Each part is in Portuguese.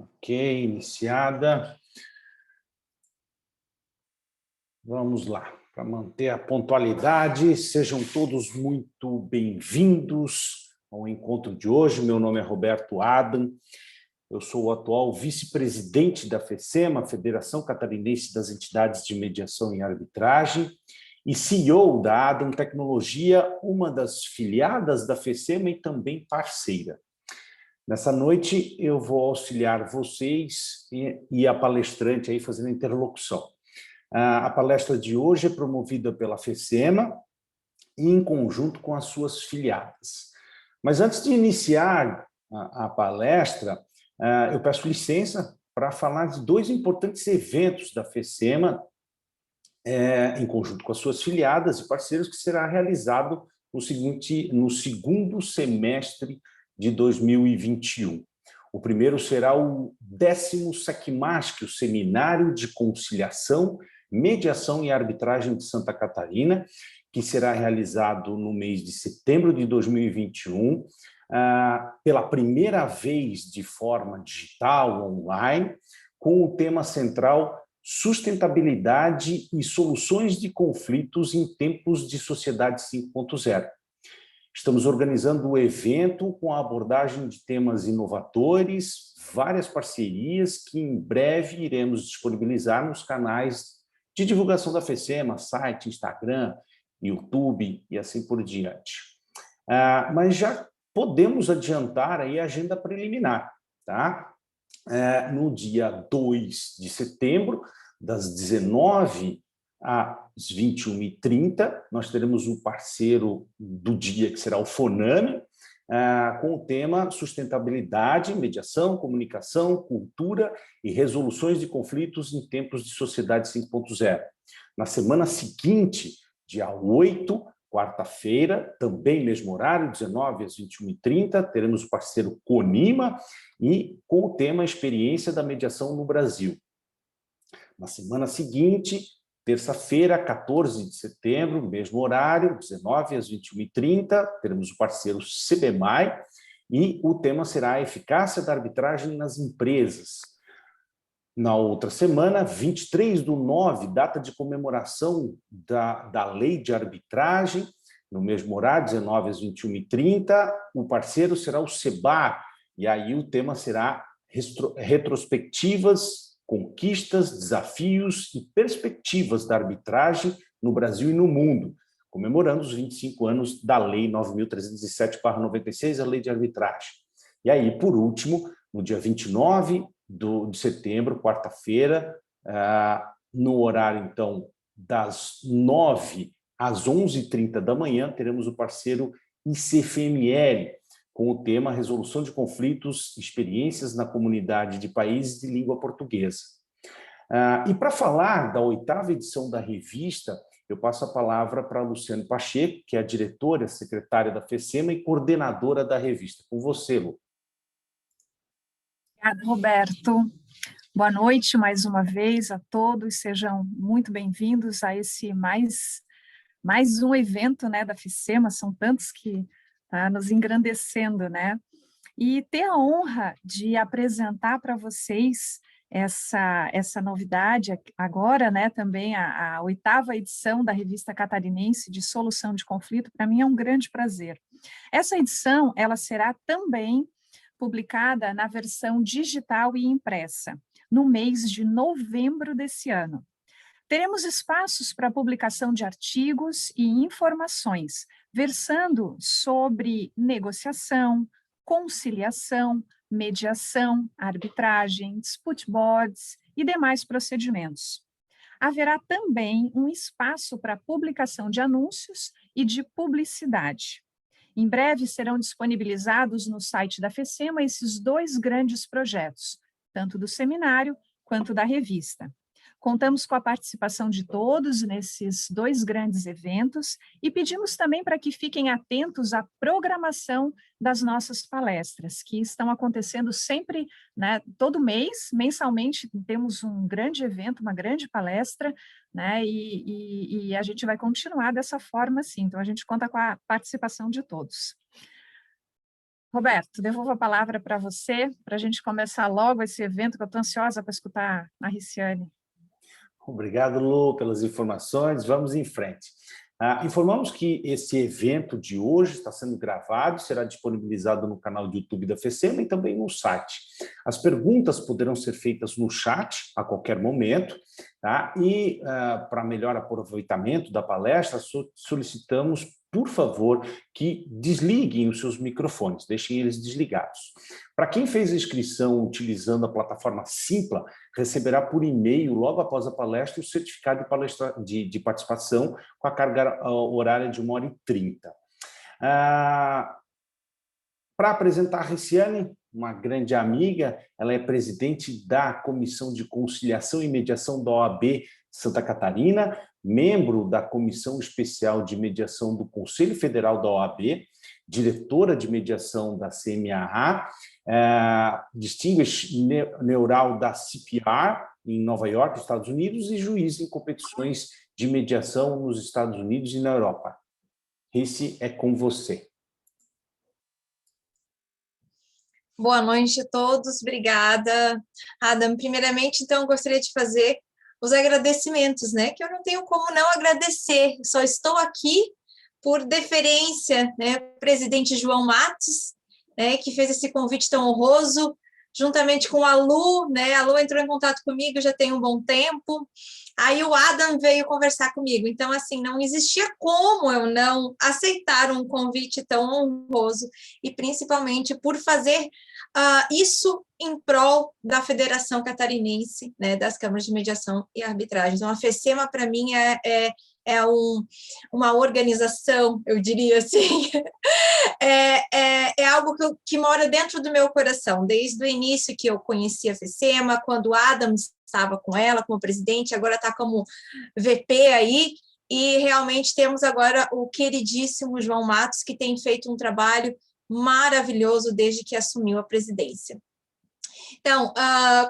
Ok, iniciada. Vamos lá, para manter a pontualidade, sejam todos muito bem-vindos ao encontro de hoje. Meu nome é Roberto Adam, eu sou o atual vice-presidente da FECEMA, Federação Catarinense das Entidades de Mediação e Arbitragem, e CEO da Adam Tecnologia, uma das filiadas da FECEMA e também parceira. Nessa noite eu vou auxiliar vocês e a palestrante aí fazendo a interlocução. A palestra de hoje é promovida pela FECEMA e em conjunto com as suas filiadas. Mas antes de iniciar a palestra, eu peço licença para falar de dois importantes eventos da FECEMA, em conjunto com as suas filiadas e parceiros, que será realizado no segundo semestre de 2021. O primeiro será o 10º SECMASC, o Seminário de Conciliação, Mediação e Arbitragem de Santa Catarina, que será realizado no mês de setembro de 2021, pela primeira vez de forma digital, online, com o tema central Sustentabilidade e Soluções de Conflitos em Tempos de Sociedade 5.0. Estamos organizando o evento com a abordagem de temas inovadores, várias parcerias que em breve iremos disponibilizar nos canais de divulgação da FECEMA, site, Instagram, YouTube e assim por diante. Mas já podemos adiantar aí a agenda preliminar, tá? No dia 2 de setembro, das 19 às 21h30, nós teremos um parceiro do dia, que será o FONAME, com o tema Sustentabilidade, Mediação, Comunicação, Cultura e Resoluções de Conflitos em Tempos de Sociedade 5.0. Na semana seguinte, dia 8, quarta-feira, também mesmo horário, 19 às 21h30, teremos o parceiro CONIMA e com o tema Experiência da Mediação no Brasil. Na semana seguinte, terça-feira, 14 de setembro, mesmo horário, 19 às 21h30, teremos o parceiro CBMAI e o tema será a eficácia da arbitragem nas empresas. Na outra semana, 23/9, data de comemoração da lei de arbitragem, no mesmo horário, 19 às 21h30, o parceiro será o SEBAR, e aí o tema será retrospectivas, conquistas, desafios e perspectivas da arbitragem no Brasil e no mundo, comemorando os 25 anos da Lei 9.307/96, a Lei de Arbitragem. E aí, por último, no dia 29 de setembro, quarta-feira, no horário, então, das 9 às 11h30 da manhã, teremos o parceiro ICFML, com o tema Resolução de Conflitos, Experiências na Comunidade de Países de Língua Portuguesa. E para falar da 8ª edição da revista, eu passo a palavra para a Luciane Pacheco, que é a diretora, secretária da FECEMA e coordenadora da revista. Com você, Lu. Obrigada, Roberto. Boa noite mais uma vez a todos, sejam muito bem-vindos a esse mais um evento, né, da FECEMA, são tantos que tá nos engrandecendo, né? E ter a honra de apresentar para vocês essa novidade agora, né, também a 8ª edição da Revista Catarinense de Solução de Conflito, para mim é um grande prazer. Essa edição, ela será também publicada na versão digital e impressa, no mês de novembro desse ano. Teremos espaços para publicação de artigos e informações, versando sobre negociação, conciliação, mediação, arbitragem, dispute boards e demais procedimentos. Haverá também um espaço para publicação de anúncios e de publicidade. Em breve serão disponibilizados no site da FECEMA esses dois grandes projetos, tanto do seminário quanto da revista. Contamos com a participação de todos nesses dois grandes eventos e pedimos também para que fiquem atentos à programação das nossas palestras, que estão acontecendo sempre, né, todo mês, mensalmente temos um grande evento, uma grande palestra, né, e a gente vai continuar dessa forma, sim. Então, a gente conta com a participação de todos. Roberto, devolvo a palavra para você, para a gente começar logo esse evento, que eu estou ansiosa para escutar a Riciane. Obrigado, Lu, pelas informações. Vamos em frente. Informamos que esse evento de hoje está sendo gravado e será disponibilizado no canal do YouTube da FECEMA e também no site. As perguntas poderão ser feitas no chat a qualquer momento, tá? E para melhor aproveitamento da palestra, solicitamos, por favor, que desliguem os seus microfones, deixem eles desligados. Para quem fez a inscrição utilizando a plataforma Simpla, receberá por e-mail, logo após a palestra, o certificado de participação com a carga horária de 1h30. Para apresentar a Riciane, uma grande amiga, ela é presidente da Comissão de Conciliação e Mediação da OAB Santa Catarina, membro da Comissão Especial de Mediação do Conselho Federal da OAB, diretora de mediação da CMAA, Distinguished Neural da CPR, em Nova York, Estados Unidos, e juiz em competições de mediação nos Estados Unidos e na Europa. Esse é com você. Boa noite a todos, obrigada, Adam. Primeiramente, então, eu gostaria de fazer os agradecimentos, né? Que eu não tenho como não agradecer, só estou aqui por deferência, né? Presidente João Matos, né? Que fez esse convite tão honroso, juntamente com a Lu, né? A Lu entrou em contato comigo já tem um bom tempo. Aí o Adam veio conversar comigo. Então, assim, não existia como eu não aceitar um convite tão honroso, e principalmente por fazer isso em prol da Federação Catarinense, né, das Câmaras de Mediação e Arbitragem. Então, a FECEMA, para mim, uma organização, eu diria assim, é algo que mora dentro do meu coração, desde o início que eu conheci a FECEMA, quando o Adam estava com ela como presidente, agora está como VP aí, e realmente temos agora o queridíssimo João Matos, que tem feito um trabalho maravilhoso desde que assumiu a presidência. Então,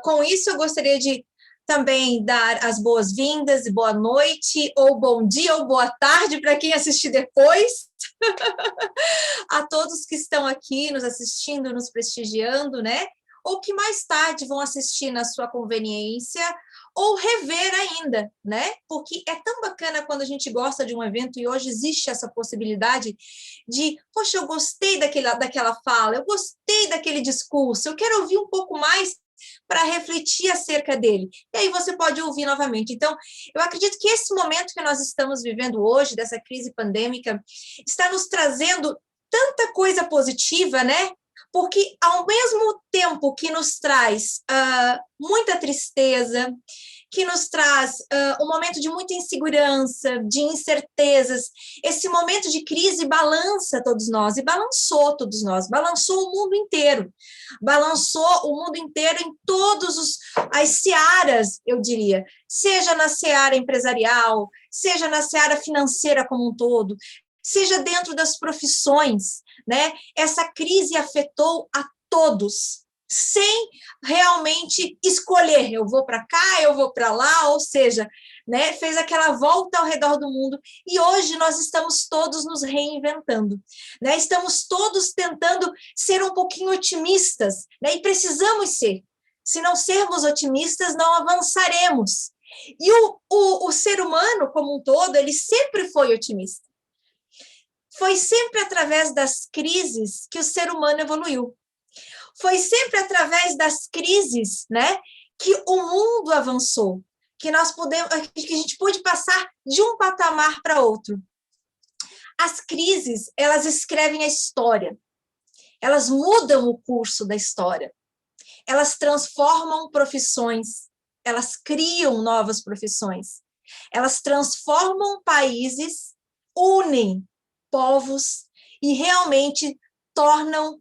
com isso, eu gostaria de também dar as boas-vindas e boa noite, ou bom dia, ou boa tarde para quem assistir depois, a todos que estão aqui nos assistindo, nos prestigiando, né? Ou que mais tarde vão assistir na sua conveniência, ou rever ainda, né? Porque é tão bacana quando a gente gosta de um evento, e hoje existe essa possibilidade de, poxa, eu gostei daquela fala, eu gostei daquele discurso, eu quero ouvir um pouco mais para refletir acerca dele. E aí você pode ouvir novamente. Então, eu acredito que esse momento que nós estamos vivendo hoje, dessa crise pandêmica, está nos trazendo tanta coisa positiva, né? Porque, ao mesmo tempo que nos traz muita tristeza, que nos traz um momento de muita insegurança, de incertezas, esse momento de crise balança todos nós, e balançou todos nós, balançou o mundo inteiro em todas as searas, eu diria, seja na seara empresarial, seja na seara financeira como um todo, seja dentro das profissões, né? Essa crise afetou a todos, sem realmente escolher, eu vou para cá, eu vou para lá, ou seja, né, fez aquela volta ao redor do mundo, e hoje nós estamos todos nos reinventando, né? Estamos todos tentando ser um pouquinho otimistas, né? E precisamos ser. Se não sermos otimistas, não avançaremos. E o ser humano, como um todo, ele sempre foi otimista. Foi sempre através das crises que o ser humano evoluiu. Foi sempre através das crises, né, que o mundo avançou, que a gente pôde passar de um patamar para outro. As crises, elas escrevem a história. Elas mudam o curso da história. Elas transformam profissões. Elas criam novas profissões. Elas transformam países, unem povos e realmente tornam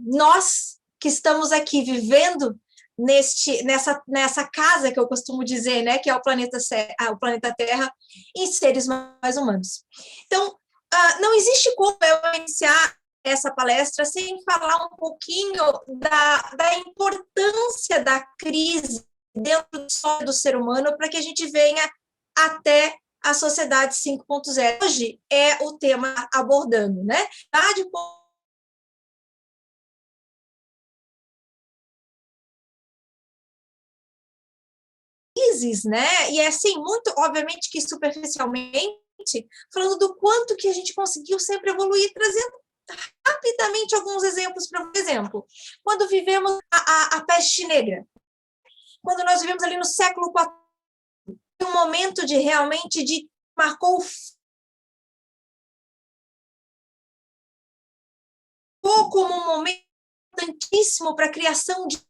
nós que estamos aqui vivendo nessa casa que eu costumo dizer, né, que é o planeta Terra, em seres mais humanos. Então, não existe como eu iniciar essa palestra sem falar um pouquinho da importância da crise dentro do ser humano para que a gente venha até a sociedade 5.0. Hoje é o tema abordando, né? crises, né? E é assim, muito, obviamente que superficialmente, falando do quanto que a gente conseguiu sempre evoluir, trazendo rapidamente alguns exemplos. Por exemplo, quando vivemos a peste negra, quando nós vivemos ali no século XIV, um momento de realmente de marcou como um momento importantíssimo para a criação de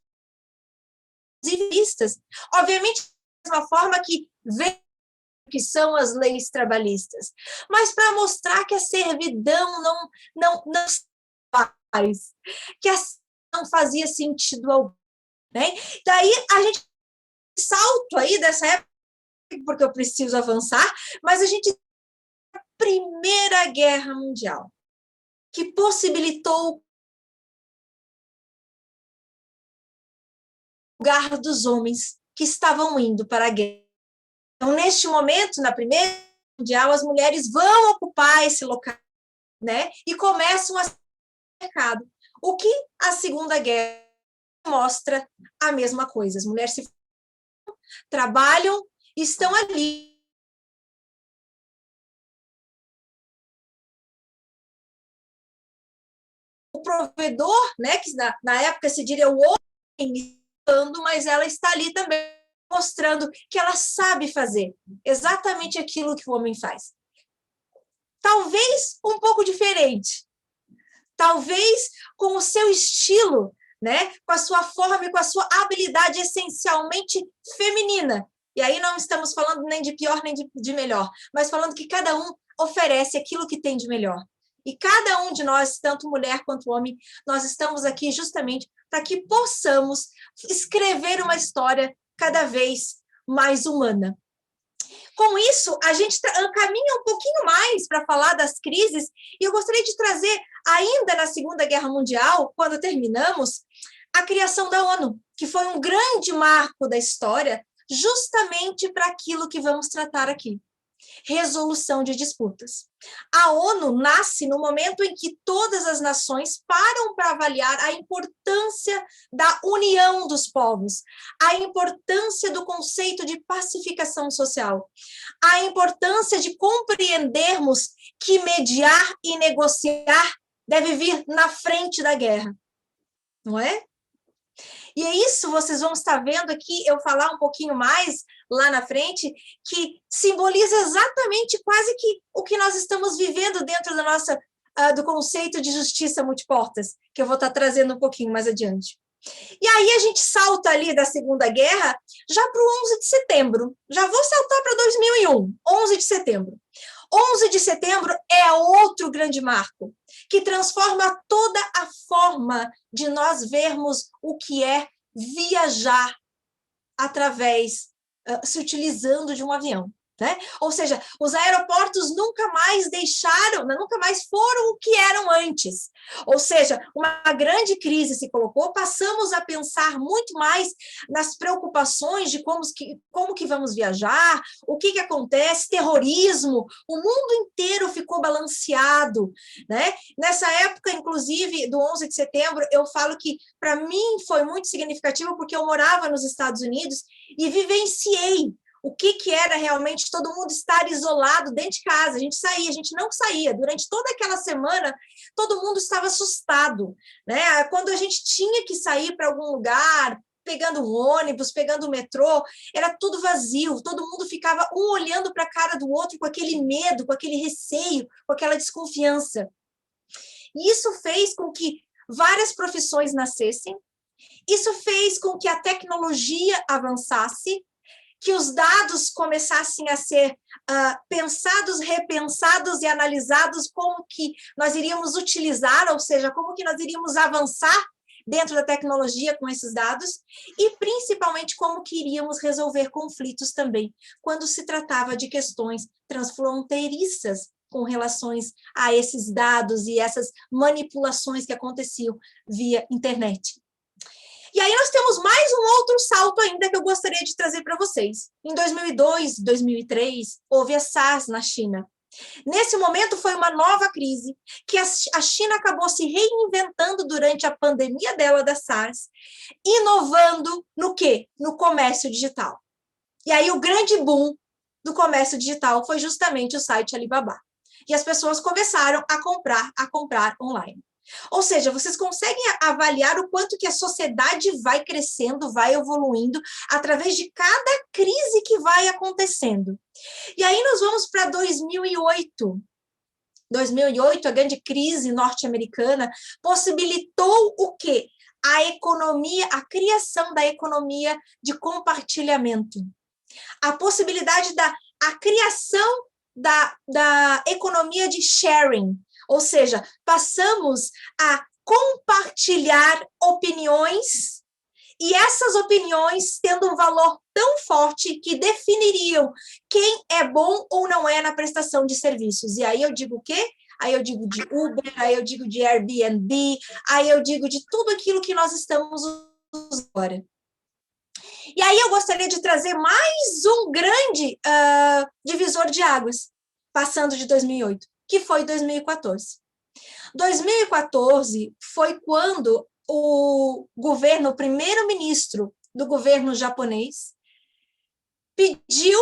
revistas. Obviamente, da mesma forma que vem que são as leis trabalhistas, mas para mostrar que a servidão não faz, que não fazia sentido algum. Né? Daí a gente salto aí dessa época, porque eu preciso avançar, mas a gente a Primeira Guerra Mundial, que possibilitou o lugar dos homens que estavam indo para a guerra. Então, neste momento, na Primeira Guerra Mundial, as mulheres vão ocupar esse local, né? E começam a ser mercado. O que a Segunda Guerra mostra a mesma coisa. As mulheres se trabalham, estão ali. O provedor, né, que na época se diria o homem, mas ela está ali também mostrando que ela sabe fazer exatamente aquilo que o homem faz. Talvez um pouco diferente, talvez com o seu estilo, né, com a sua forma e com a sua habilidade essencialmente feminina. E aí não estamos falando nem de pior nem de melhor, mas falando que cada um oferece aquilo que tem de melhor. E cada um de nós, tanto mulher quanto homem, nós estamos aqui justamente para que possamos escrever uma história cada vez mais humana. Com isso, a gente caminha um pouquinho mais para falar das crises, e eu gostaria de trazer, ainda na Segunda Guerra Mundial, quando terminamos, a criação da ONU, que foi um grande marco da história, justamente para aquilo que vamos tratar aqui. Resolução de disputas. A ONU nasce no momento em que todas as nações param para avaliar a importância da união dos povos, a importância do conceito de pacificação social, a importância de compreendermos que mediar e negociar deve vir na frente da guerra, não é? E é isso, vocês vão estar vendo aqui, eu falar um pouquinho mais lá na frente, que simboliza exatamente quase que o que nós estamos vivendo dentro da nossa, do conceito de justiça multiportas, que eu vou estar trazendo um pouquinho mais adiante. E aí a gente salta ali da Segunda Guerra já para o 11 de setembro. Já vou saltar para 2001, 11 de setembro. 11 de setembro é outro grande marco, que transforma toda a forma de nós vermos o que é viajar através, se utilizando de um avião. Né? Ou seja, os aeroportos nunca mais nunca mais foram o que eram antes. Ou seja, uma grande crise se colocou, passamos a pensar muito mais nas preocupações de como que vamos viajar, o que acontece, terrorismo, o mundo inteiro ficou balanceado. Né? Nessa época, inclusive, do 11 de setembro, eu falo que, para mim, foi muito significativo, porque eu morava nos Estados Unidos e vivenciei o que era realmente todo mundo estar isolado dentro de casa. A gente não saía. Durante toda aquela semana, todo mundo estava assustado. Né? Quando a gente tinha que sair para algum lugar, pegando um ônibus, pegando o metrô, era tudo vazio. Todo mundo ficava um olhando para a cara do outro com aquele medo, com aquele receio, com aquela desconfiança. E isso fez com que várias profissões nascessem. Isso fez com que a tecnologia avançasse, que os dados começassem a ser pensados, repensados e analisados, como que nós iríamos utilizar, ou seja, como que nós iríamos avançar dentro da tecnologia com esses dados, e principalmente como que iríamos resolver conflitos também, quando se tratava de questões transfronteiriças com relações a esses dados e essas manipulações que aconteciam via internet. E aí nós temos mais um outro salto ainda que eu gostaria de trazer para vocês. Em 2002, 2003, houve a SARS na China. Nesse momento foi uma nova crise, que a China acabou se reinventando durante a pandemia dela da SARS, inovando no quê? No comércio digital. E aí o grande boom do comércio digital foi justamente o site Alibaba. E as pessoas começaram a comprar online. Ou seja, vocês conseguem avaliar o quanto que a sociedade vai crescendo, vai evoluindo, através de cada crise que vai acontecendo. E aí nós vamos para 2008. 2008, a grande crise norte-americana, possibilitou o quê? A economia, a criação da economia de compartilhamento. A possibilidade da criação da economia de sharing, ou seja, passamos a compartilhar opiniões, e essas opiniões tendo um valor tão forte que definiriam quem é bom ou não é na prestação de serviços. E aí eu digo o quê? Aí eu digo de Uber, aí eu digo de Airbnb, aí eu digo de tudo aquilo que nós estamos usando agora. E aí eu gostaria de trazer mais um grande divisor de águas, passando de 2008, que foi 2014. 2014 foi quando o primeiro-ministro do governo japonês, pediu,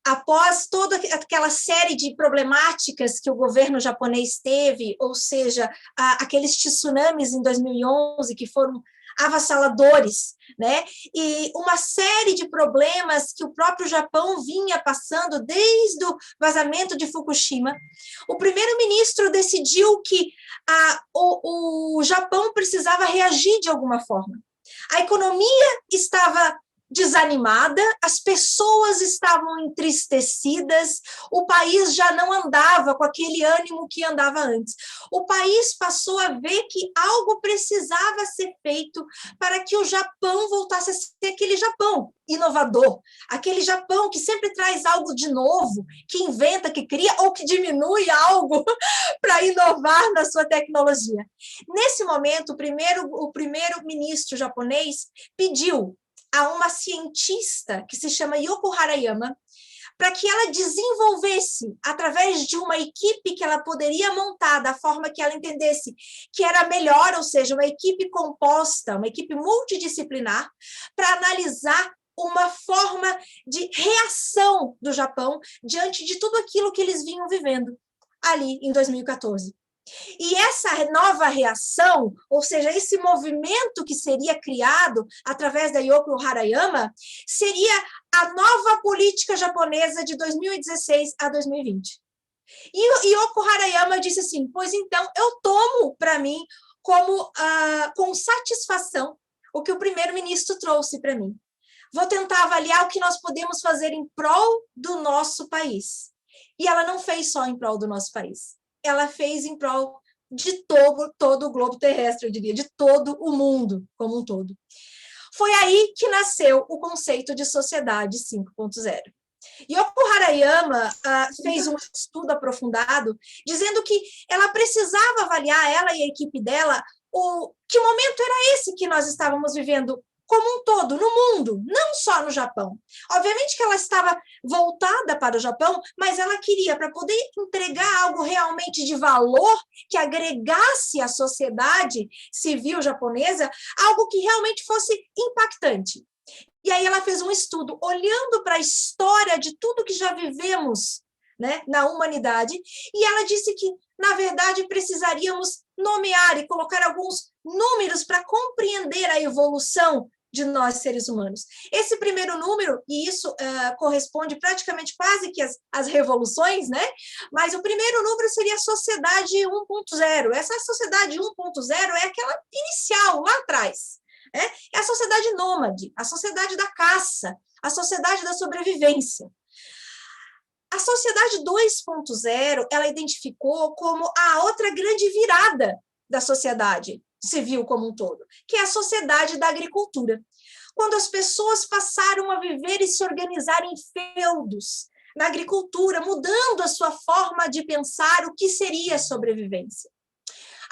após toda aquela série de problemáticas que o governo japonês teve, ou seja, aqueles tsunamis em 2011 que foram avassaladores, né? E uma série de problemas que o próprio Japão vinha passando desde o vazamento de Fukushima, o primeiro-ministro decidiu que o Japão precisava reagir de alguma forma. A economia estava desanimada, as pessoas estavam entristecidas, o país já não andava com aquele ânimo que andava antes. O país passou a ver que algo precisava ser feito para que o Japão voltasse a ser aquele Japão inovador, aquele Japão que sempre traz algo de novo, que inventa, que cria ou que diminui algo para inovar na sua tecnologia. Nesse momento, o primeiro-ministro japonês pediu a uma cientista que se chama Yoko Harayama, para que ela desenvolvesse, através de uma equipe que ela poderia montar da forma que ela entendesse que era melhor, ou seja, uma equipe composta, uma equipe multidisciplinar, para analisar uma forma de reação do Japão diante de tudo aquilo que eles vinham vivendo ali em 2014. E essa nova reação, ou seja, esse movimento que seria criado através da Yoko Harayama, seria a nova política japonesa de 2016 a 2020. E Yoko Harayama disse assim, pois então eu tomo para mim como com satisfação o que o primeiro-ministro trouxe para mim. Vou tentar avaliar o que nós podemos fazer em prol do nosso país. E ela não fez só em prol do nosso país. Ela fez em prol de todo o globo terrestre, eu diria, de todo o mundo como um todo. Foi aí que nasceu o conceito de sociedade 5.0. Yoko Harayama fez um estudo aprofundado, dizendo que ela precisava avaliar, ela e a equipe dela, que momento era esse que nós estávamos vivendo como um todo, no mundo, não só no Japão. Obviamente que ela estava voltada para o Japão, mas ela queria, para poder entregar algo realmente de valor, que agregasse à sociedade civil japonesa, algo que realmente fosse impactante. E aí ela fez um estudo, olhando para a história de tudo que já vivemos, né, na humanidade, e ela disse que, na verdade, precisaríamos nomear e colocar alguns números para compreender a evolução de nós, seres humanos. Esse primeiro número, e isso corresponde praticamente quase que às revoluções, né? Mas o primeiro número seria a sociedade 1.0. Essa sociedade 1.0 é aquela inicial, lá atrás. É a sociedade nômade, a sociedade da caça, a sociedade da sobrevivência. A sociedade 2.0, ela identificou como a outra grande virada da sociedade civil como um todo, que é a sociedade da agricultura. Quando as pessoas passaram a viver e se organizar em feudos na agricultura, mudando a sua forma de pensar o que seria sobrevivência.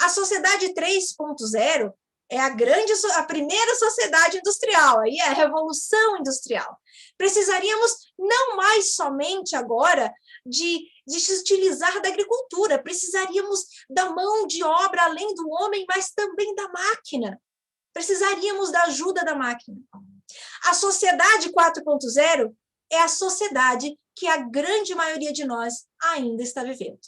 A sociedade 3.0 é a primeira sociedade industrial, aí é a revolução industrial. Precisaríamos não mais somente agora de se utilizar da agricultura, precisaríamos da mão de obra além do homem, mas também da máquina. Precisaríamos da ajuda da máquina. A sociedade 4.0 é a sociedade que a grande maioria de nós ainda está vivendo.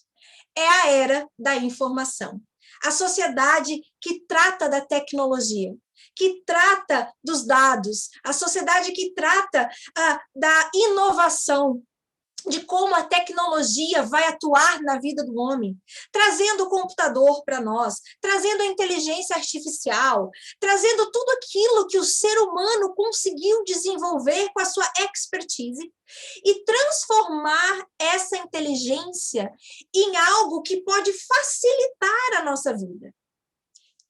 É a era da informação. A sociedade que trata da tecnologia, que trata dos dados, a sociedade que trata da inovação, de como a tecnologia vai atuar na vida do homem, trazendo o computador para nós, trazendo a inteligência artificial, trazendo tudo aquilo que o ser humano conseguiu desenvolver com a sua expertise e transformar essa inteligência em algo que pode facilitar a nossa vida.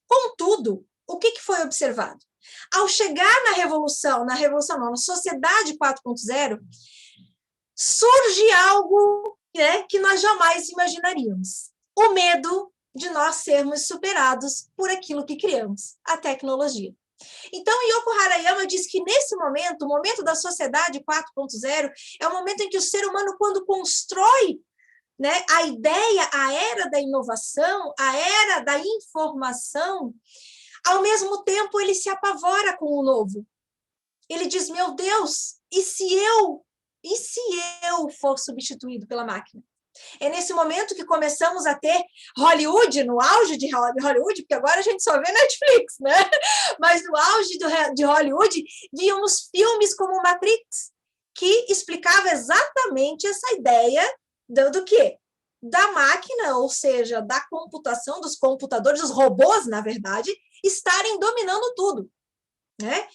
Contudo, o que foi observado? Ao chegar na sociedade 4.0, surge algo, né, que nós jamais imaginaríamos. O medo de nós sermos superados por aquilo que criamos, a tecnologia. Então, Yoko Harayama diz que nesse momento, o momento da sociedade 4.0, é o momento em que o ser humano, quando constrói, né, a ideia, a era da inovação, a era da informação, ao mesmo tempo ele se apavora com o novo. Ele diz, meu Deus, e se eu for substituído pela máquina? É nesse momento que começamos a ter Hollywood, no auge de Hollywood, porque agora a gente só vê Netflix, né? Mas no auge de Hollywood, víamos filmes como Matrix, que explicava exatamente essa ideia do quê? Da máquina, ou seja, da computação, dos computadores, dos robôs, na verdade, estarem dominando tudo, né?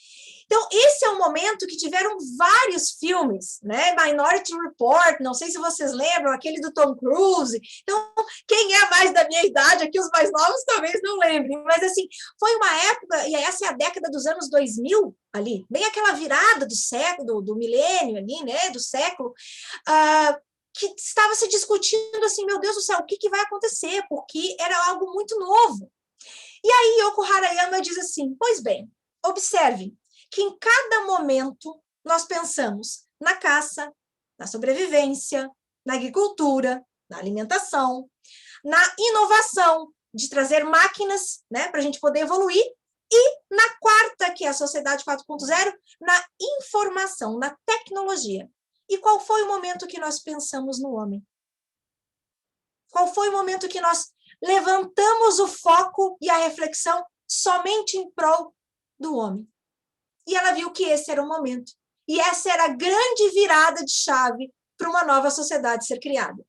Então, esse é um momento que tiveram vários filmes, né? Minority Report, não sei se vocês lembram, aquele do Tom Cruise. Então, quem é mais da minha idade, aqui os mais novos talvez não lembrem, mas assim, foi uma época, e essa é a década dos anos 2000, ali, bem aquela virada do século, do milênio ali, né? Do século, que estava se discutindo assim, meu Deus do céu, o que vai acontecer? Porque era algo muito novo. E aí, Yoko Harayama diz assim, pois bem, observe, que em cada momento nós pensamos na caça, na sobrevivência, na agricultura, na alimentação, na inovação, de trazer máquinas, né, para a gente poder evoluir, e na quarta, que é a sociedade 4.0, na informação, na tecnologia. E qual foi o momento que nós pensamos no homem? Qual foi o momento que nós levantamos o foco e a reflexão somente em prol do homem? E ela viu que esse era o momento. E essa era a grande virada de chave para uma nova sociedade ser criada.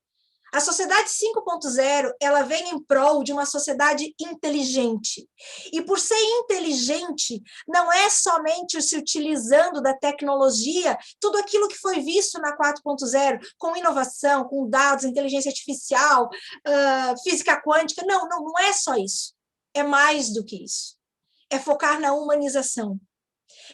A sociedade 5.0, ela vem em prol de uma sociedade inteligente. E por ser inteligente, não é somente se utilizando da tecnologia, tudo aquilo que foi visto na 4.0, com inovação, com dados, inteligência artificial, física quântica. Não é só isso. É mais do que isso. É focar na humanização.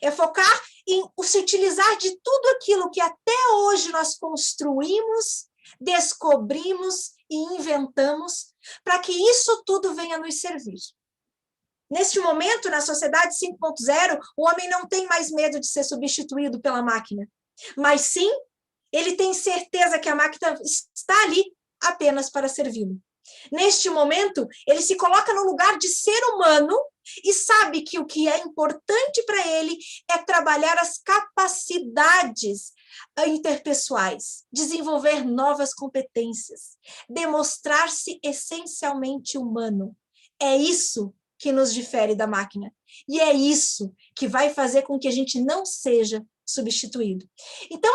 É focar em se utilizar de tudo aquilo que até hoje nós construímos, descobrimos e inventamos, para que isso tudo venha nos servir. Neste momento, na sociedade 5.0, o homem não tem mais medo de ser substituído pela máquina, mas sim, ele tem certeza que a máquina está ali apenas para servi-lo. Neste momento, ele se coloca no lugar de ser humano e sabe que o que é importante para ele é trabalhar as capacidades interpessoais, desenvolver novas competências, demonstrar-se essencialmente humano. É isso que nos difere da máquina. E é isso que vai fazer com que a gente não seja substituído. Então,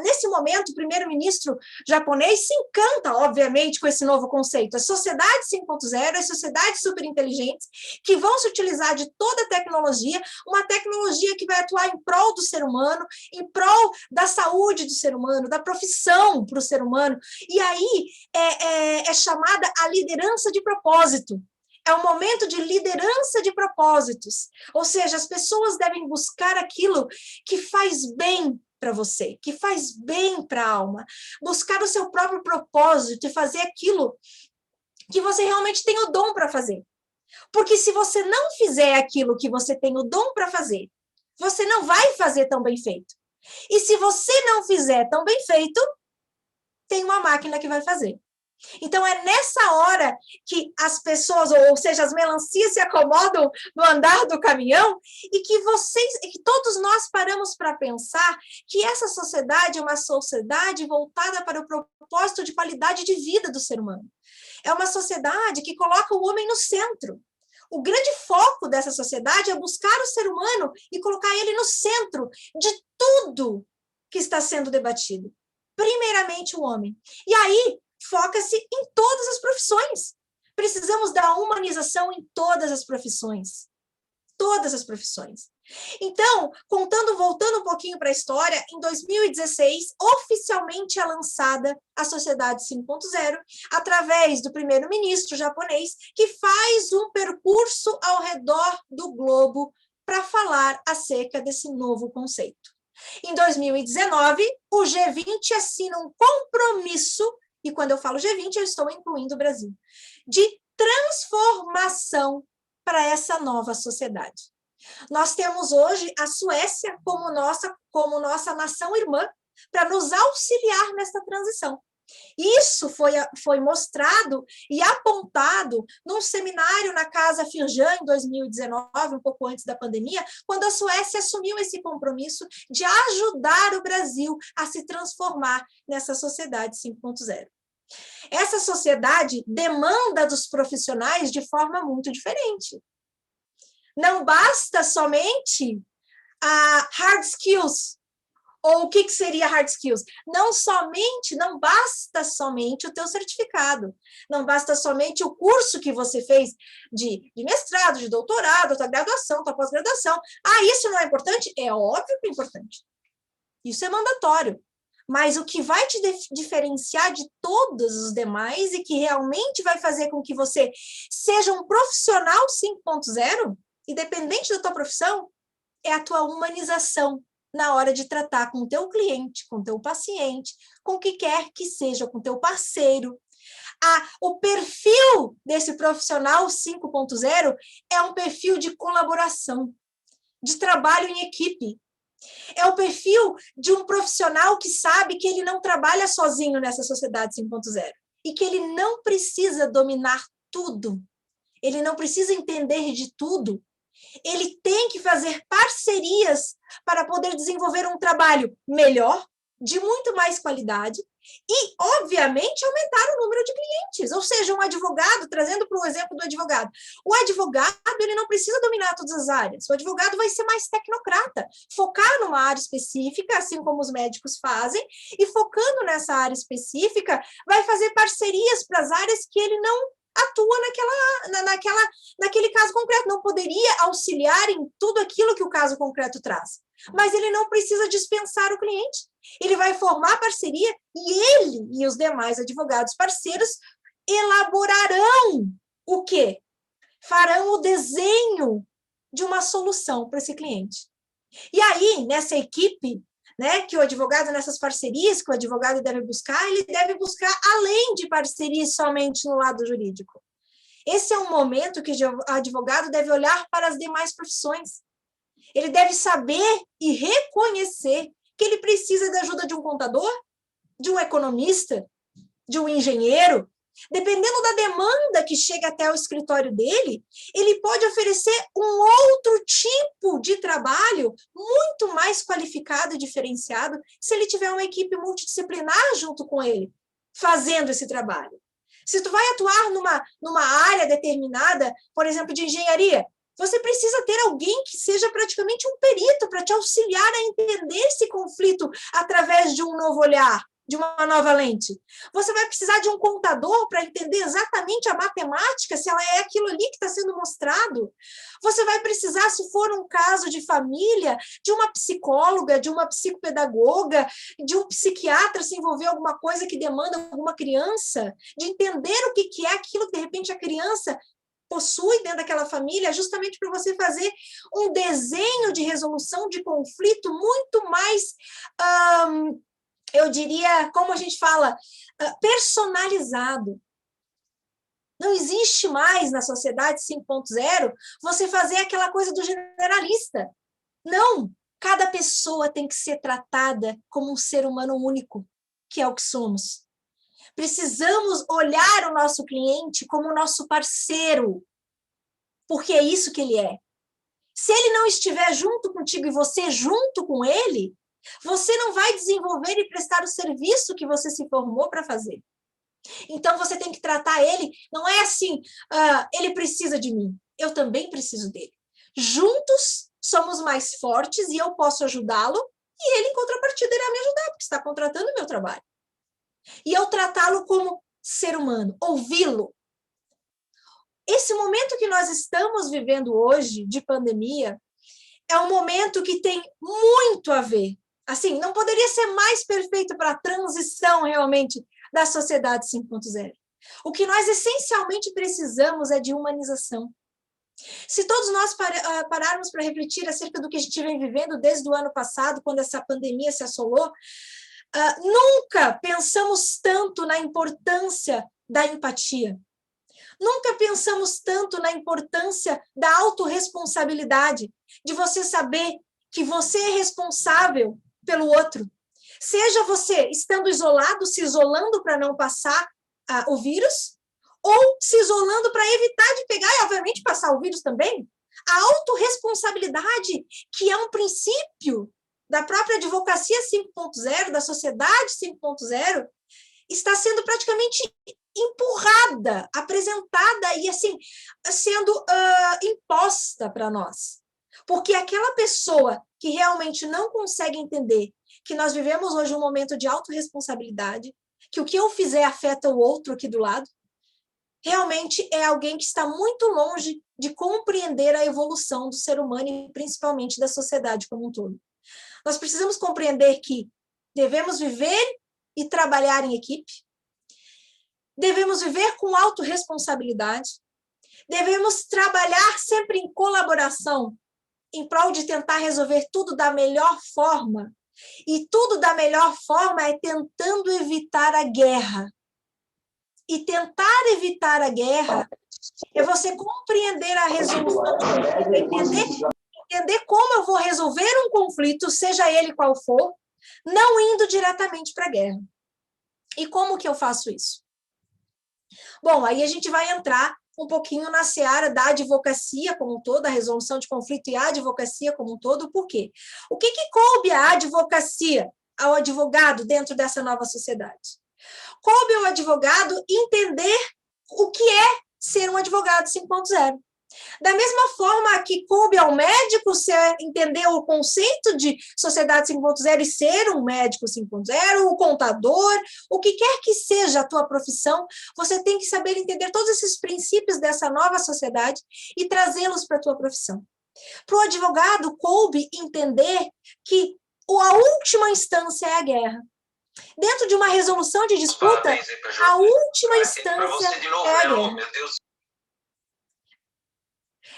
nesse momento, o primeiro-ministro japonês se encanta, obviamente, com esse novo conceito. As sociedades 5.0, as sociedades superinteligentes, que vão se utilizar de toda a tecnologia, uma tecnologia que vai atuar em prol do ser humano, em prol da saúde do ser humano, da profissão para o ser humano. E aí é chamada a liderança de propósito. É um momento de liderança de propósitos, ou seja, as pessoas devem buscar aquilo que faz bem para você, que faz bem para a alma, buscar o seu próprio propósito e fazer aquilo que você realmente tem o dom para fazer. Porque se você não fizer aquilo que você tem o dom para fazer, você não vai fazer tão bem feito. E se você não fizer tão bem feito, tem uma máquina que vai fazer. Então, é nessa hora que as pessoas, ou seja, as melancias se acomodam no andar do caminhão e que todos nós paramos para pensar que essa sociedade é uma sociedade voltada para o propósito de qualidade de vida do ser humano. É uma sociedade que coloca o homem no centro. O grande foco dessa sociedade é buscar o ser humano e colocar ele no centro de tudo que está sendo debatido. Primeiramente, o homem. E aí, foca-se em todas as profissões. Precisamos da humanização em todas as profissões. Todas as profissões. Então, voltando um pouquinho para a história, em 2016, oficialmente é lançada a Sociedade 5.0, através do primeiro-ministro japonês, que faz um percurso ao redor do globo para falar acerca desse novo conceito. Em 2019, o G20 assina um compromisso, e quando eu falo G20, eu estou incluindo o Brasil, de transformação para essa nova sociedade. Nós temos hoje a Suécia como nossa nação irmã para nos auxiliar nessa transição. Isso foi mostrado e apontado num seminário na Casa Firjan, em 2019, um pouco antes da pandemia, quando a Suécia assumiu esse compromisso de ajudar o Brasil a se transformar nessa sociedade 5.0. Essa sociedade demanda dos profissionais de forma muito diferente. Não basta somente a hard skills, ou o que seria hard skills? Não basta somente o teu certificado, não basta somente o curso que você fez de mestrado, de doutorado, tua graduação, tua pós-graduação. Isso não é importante? É óbvio que é importante. Isso é mandatório. Mas o que vai te diferenciar de todos os demais e que realmente vai fazer com que você seja um profissional 5.0, independente da tua profissão, é a tua humanização na hora de tratar com o teu cliente, com o teu paciente, com o que quer que seja, com o teu parceiro. O perfil desse profissional 5.0 é um perfil de colaboração, de trabalho em equipe. É o perfil de um profissional que sabe que ele não trabalha sozinho nessa sociedade 5.0 e que ele não precisa dominar tudo, ele não precisa entender de tudo. Ele tem que fazer parcerias para poder desenvolver um trabalho melhor, de muito mais qualidade e, obviamente, aumentar o número de clientes. Ou seja, um advogado, trazendo para o exemplo do advogado, o advogado ele não precisa dominar todas as áreas. O advogado vai ser mais tecnocrata, focar numa área específica, assim como os médicos fazem, e focando nessa área específica, vai fazer parcerias para as áreas que ele não atua naquele caso concreto, não poderia auxiliar em tudo aquilo que o caso concreto traz. Mas ele não precisa dispensar o cliente. Ele vai formar parceria e ele e os demais advogados parceiros elaborarão o quê? Farão o desenho de uma solução para esse cliente. E aí, nessa equipe, né, que o advogado, nessas parcerias que o advogado deve buscar, ele deve buscar além de parcerias somente no lado jurídico. Esse é um momento que o advogado deve olhar para as demais profissões. Ele deve saber e reconhecer que ele precisa da ajuda de um contador, de um economista, de um engenheiro. Dependendo da demanda que chega até o escritório dele, ele pode oferecer um outro tipo de trabalho muito mais qualificado e diferenciado se ele tiver uma equipe multidisciplinar junto com ele, fazendo esse trabalho. Se tu vai atuar numa área determinada, por exemplo, de engenharia, você precisa ter alguém que seja praticamente um perito para te auxiliar a entender esse conflito através de um novo olhar, de uma nova lente. Você vai precisar de um contador para entender exatamente a matemática, se ela é aquilo ali que está sendo mostrado. Você vai precisar, se for um caso de família, de uma psicóloga, de uma psicopedagoga, de um psiquiatra se envolver em alguma coisa que demanda alguma criança, de entender o que é aquilo que, de repente, a criança possui dentro daquela família, justamente para você fazer um desenho de resolução de conflito muito mais... eu diria, como a gente fala, personalizado. Não existe mais na sociedade 5.0 você fazer aquela coisa do generalista. Não, cada pessoa tem que ser tratada como um ser humano único, que é o que somos. Precisamos olhar o nosso cliente como nosso parceiro, porque é isso que ele é. Se ele não estiver junto contigo e você junto com ele, você não vai desenvolver e prestar o serviço que você se formou para fazer. Então, você tem que tratar ele, não é assim, ele precisa de mim, eu também preciso dele. Juntos, somos mais fortes e eu posso ajudá-lo, e ele, em contrapartida, irá me ajudar, porque está contratando o meu trabalho. E eu tratá-lo como ser humano, ouvi-lo. Esse momento que nós estamos vivendo hoje, de pandemia, é um momento que tem muito a ver. Assim, não poderia ser mais perfeito para a transição, realmente, da sociedade 5.0. O que nós essencialmente precisamos é de humanização. Se todos nós pararmos para refletir acerca do que a gente vem vivendo desde o ano passado, quando essa pandemia se assolou, nunca pensamos tanto na importância da empatia. Nunca pensamos tanto na importância da autorresponsabilidade, de você saber que você é responsável pelo outro. Seja você estando isolado, se isolando para não passar o vírus, ou se isolando para evitar de pegar e, obviamente, passar o vírus também. A autorresponsabilidade, que é um princípio da própria advocacia 5.0, da sociedade 5.0, está sendo praticamente empurrada, apresentada e, assim, sendo imposta para nós. Porque aquela pessoa que realmente não consegue entender que nós vivemos hoje um momento de autorresponsabilidade, que o que eu fizer afeta o outro aqui do lado, realmente é alguém que está muito longe de compreender a evolução do ser humano e principalmente da sociedade como um todo. Nós precisamos compreender que devemos viver e trabalhar em equipe, devemos viver com autorresponsabilidade, devemos trabalhar sempre em colaboração, em prol de tentar resolver tudo da melhor forma, e tudo da melhor forma é tentando evitar a guerra. E tentar evitar a guerra é você compreender a resolução de conflito, entender como eu vou resolver um conflito, seja ele qual for, não indo diretamente para a guerra. E como que eu faço isso? Bom, aí a gente vai entrar um pouquinho na seara da advocacia como um todo, a resolução de conflito e a advocacia como um todo. Por quê? O que coube à advocacia, ao advogado dentro dessa nova sociedade? Coube ao advogado entender o que é ser um advogado 5.0. Da mesma forma que coube ao médico entender o conceito de sociedade 5.0 e ser um médico 5.0, o contador, o que quer que seja a tua profissão, você tem que saber entender todos esses princípios dessa nova sociedade e trazê-los para a tua profissão. Para o advogado, coube entender que a última instância é a guerra. Dentro de uma resolução de disputa, a última instância é a guerra.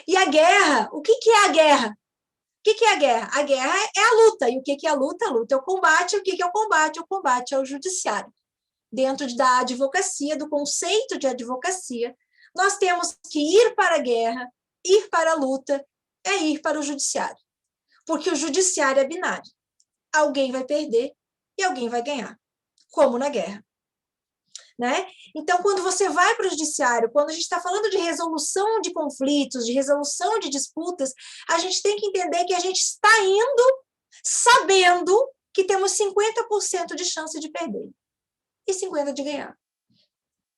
E a guerra, o que é a guerra? O que é a guerra? A guerra é a luta. E o que é a luta? A luta é o combate. O que é o combate? O combate é o judiciário. Dentro da advocacia, do conceito de advocacia, nós temos que ir para a guerra, ir para a luta, é ir para o judiciário. Porque o judiciário é binário. Alguém vai perder e alguém vai ganhar, como na guerra. Né? Então, quando você vai para o judiciário, quando a gente está falando de resolução de conflitos, de resolução de disputas, a gente tem que entender que a gente está indo sabendo que temos 50% de chance de perder e 50% de ganhar.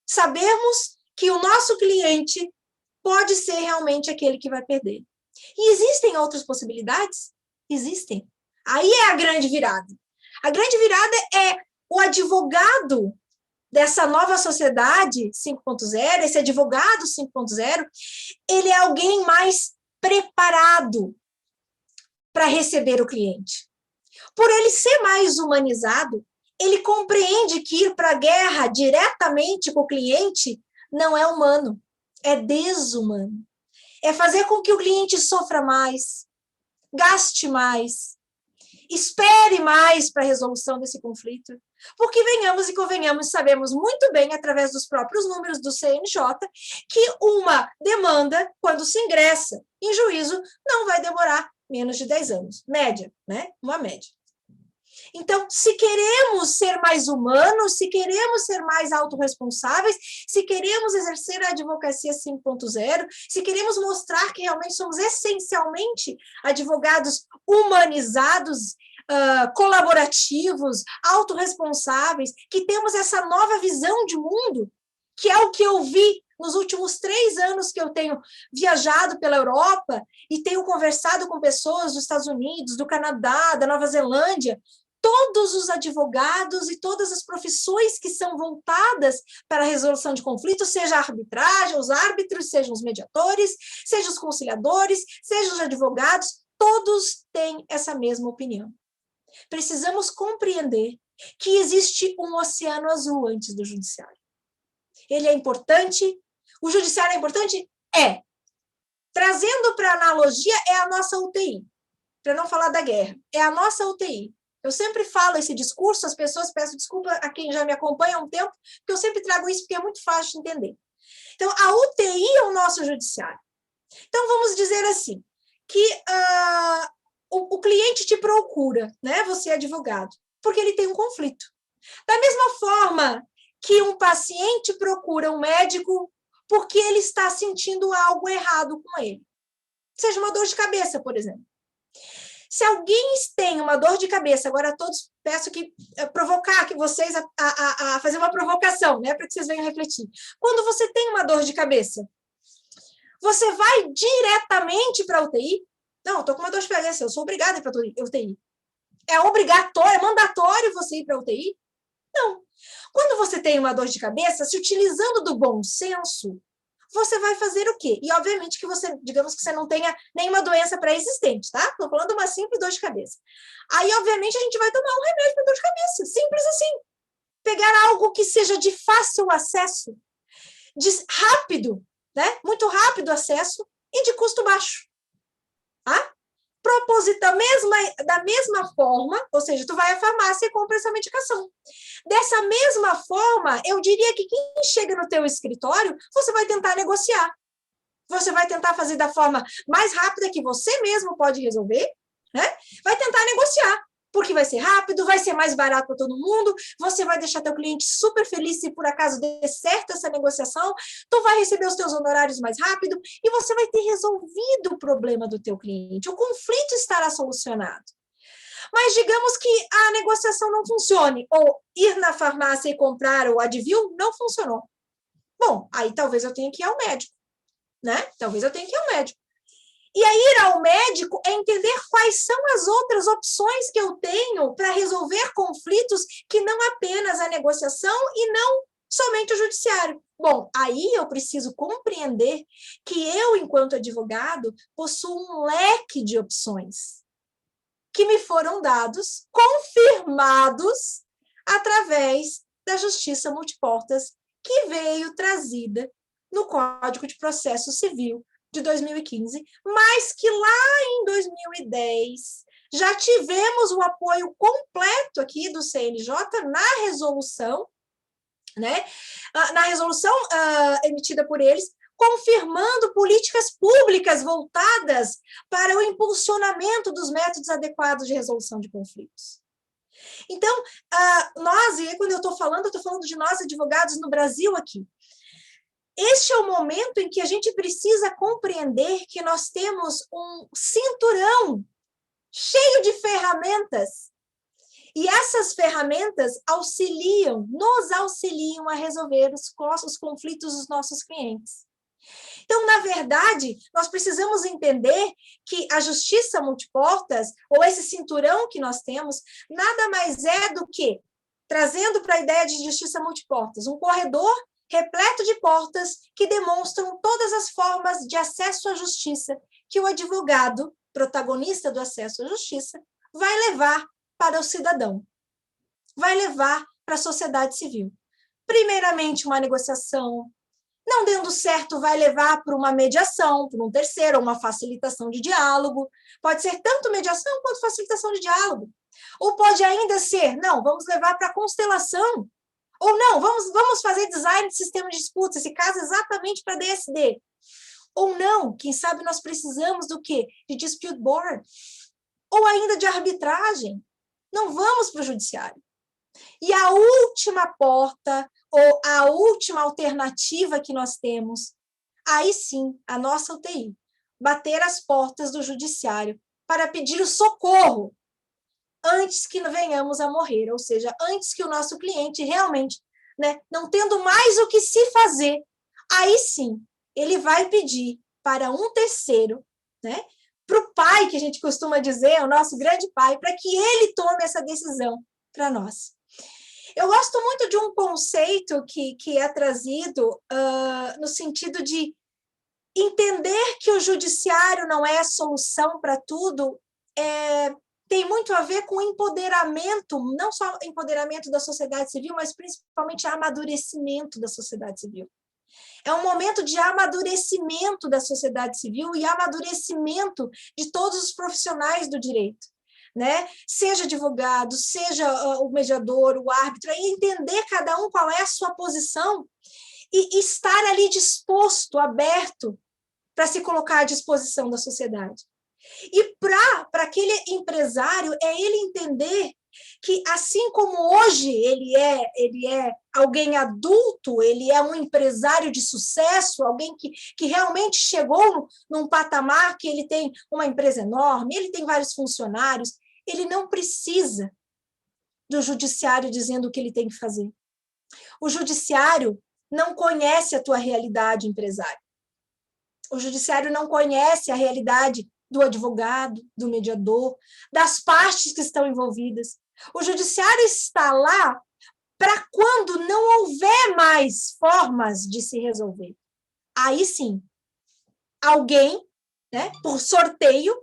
Sabemos que o nosso cliente pode ser realmente aquele que vai perder. E existem outras possibilidades? Existem. Aí é a grande virada. A grande virada é o advogado dessa nova sociedade 5.0, esse advogado 5.0, ele é alguém mais preparado para receber o cliente. Por ele ser mais humanizado, ele compreende que ir para a guerra diretamente com o cliente não é humano, é desumano. É fazer com que o cliente sofra mais, gaste mais, espere mais para a resolução desse conflito. Porque venhamos e convenhamos, sabemos muito bem, através dos próprios números do CNJ, que uma demanda, quando se ingressa em juízo, não vai demorar menos de 10 anos. Média, né? Uma média. Então, se queremos ser mais humanos, se queremos ser mais autorresponsáveis, se queremos exercer a advocacia 5.0, se queremos mostrar que realmente somos essencialmente advogados humanizados, colaborativos, autorresponsáveis, que temos essa nova visão de mundo, que é o que eu vi nos últimos 3 anos que eu tenho viajado pela Europa e tenho conversado com pessoas dos Estados Unidos, do Canadá, da Nova Zelândia, todos os advogados e todas as profissões que são voltadas para a resolução de conflitos, seja a arbitragem, os árbitros, sejam os mediadores, sejam os conciliadores, sejam os advogados, todos têm essa mesma opinião. Precisamos compreender que existe um oceano azul antes do judiciário. Ele é importante. O judiciário é importante? É. Trazendo para a analogia, é a nossa UTI. Para não falar da guerra. É a nossa UTI. Eu sempre falo esse discurso, as pessoas, peço desculpa a quem já me acompanha há um tempo, porque eu sempre trago isso porque é muito fácil de entender. Então, a UTI é o nosso judiciário. Então, vamos dizer assim, que o cliente te procura, né? Você é advogado, porque ele tem um conflito. Da mesma forma que um paciente procura um médico porque ele está sentindo algo errado com ele. Seja uma dor de cabeça, por exemplo. Se alguém tem uma dor de cabeça, agora todos peço que provocar que vocês a fazer uma provocação, né, para que vocês venham refletir. Quando você tem uma dor de cabeça, você vai diretamente para a UTI? Não, estou com uma dor de cabeça, eu sou obrigada a ir para a UTI. É obrigatório, é mandatório você ir para a UTI? Não. Quando você tem uma dor de cabeça, se utilizando do bom senso, você vai fazer o quê? E, obviamente, que você, digamos que você não tenha nenhuma doença pré-existente, tá? Estou falando de uma simples dor de cabeça. Aí, obviamente, a gente vai tomar um remédio para dor de cabeça. Simples assim. Pegar algo que seja de fácil acesso, de rápido, né? Muito rápido acesso e de custo baixo. Tá? Da mesma forma, ou seja, tu vai à farmácia e compra essa medicação. Dessa mesma forma, eu diria que quem chega no teu escritório, você vai tentar negociar. Você vai tentar fazer da forma mais rápida que você mesmo pode resolver, né? Vai tentar negociar, porque vai ser rápido, vai ser mais barato para todo mundo, você vai deixar teu cliente super feliz se por acaso der certo essa negociação, tu vai receber os teus honorários mais rápido e você vai ter resolvido o problema do teu cliente. O conflito estará solucionado. Mas digamos que a negociação não funcione, ou ir na farmácia e comprar o Advil não funcionou. Bom, aí talvez eu tenha que ir ao médico, né? Talvez eu tenha que ir ao médico. E aí ir ao médico é entender quais são as outras opções que eu tenho para resolver conflitos que não apenas a negociação e não somente o judiciário. Bom, aí eu preciso compreender que eu, enquanto advogado, possuo um leque de opções que me foram dados, confirmados, através da justiça multiportas que veio trazida no Código de Processo Civil de 2015, mas que lá em 2010 já tivemos o apoio completo aqui do CNJ na resolução, né? Na resolução emitida por eles, confirmando políticas públicas voltadas para o impulsionamento dos métodos adequados de resolução de conflitos. Então, nós, e quando eu estou falando de nós advogados no Brasil aqui, este é o momento em que a gente precisa compreender que nós temos um cinturão cheio de ferramentas, e essas ferramentas nos auxiliam a resolver os conflitos dos nossos clientes. Então, na verdade, nós precisamos entender que a justiça multiportas, ou esse cinturão que nós temos, nada mais é do que, trazendo para a ideia de justiça multiportas, um corredor repleto de portas que demonstram todas as formas de acesso à justiça que o advogado, protagonista do acesso à justiça, vai levar para o cidadão, vai levar para a sociedade civil. Primeiramente, uma negociação. Não dando certo, vai levar para uma mediação, para um terceiro, uma facilitação de diálogo. Pode ser tanto mediação quanto facilitação de diálogo. Ou pode ainda ser, não, vamos levar para a constelação. Ou não, vamos fazer design de sistema de disputas, esse caso exatamente para DSD. Ou não, quem sabe nós precisamos do quê? De dispute board. Ou ainda de arbitragem. não vamos para o judiciário. E a última porta, ou a última alternativa que nós temos, aí sim, a nossa UTI, bater as portas do judiciário para pedir o socorro antes que venhamos a morrer, ou seja, antes que o nosso cliente realmente, né, não tendo mais o que se fazer, aí sim, ele vai pedir para um terceiro, né, para o pai, que a gente costuma dizer, o nosso grande pai, para que ele tome essa decisão para nós. Eu gosto muito de um conceito que é trazido no sentido de entender que o judiciário não é a solução para tudo, tem muito a ver com empoderamento, não só empoderamento da sociedade civil, mas principalmente amadurecimento da sociedade civil. É um momento de amadurecimento da sociedade civil e amadurecimento de todos os profissionais do direito, né? Seja advogado, seja o mediador, o árbitro, entender cada um qual é a sua posição e estar ali disposto, aberto, para se colocar à disposição da sociedade. E para aquele empresário, é ele entender que, assim como hoje ele é alguém adulto, ele é um empresário de sucesso, alguém que realmente chegou num patamar que ele tem uma empresa enorme, ele tem vários funcionários, ele não precisa do judiciário dizendo o que ele tem que fazer. O judiciário não conhece a tua realidade, empresário. O judiciário não conhece a realidade do advogado, do mediador, das partes que estão envolvidas. O judiciário está lá para quando não houver mais formas de se resolver. Aí sim, alguém, né, por sorteio,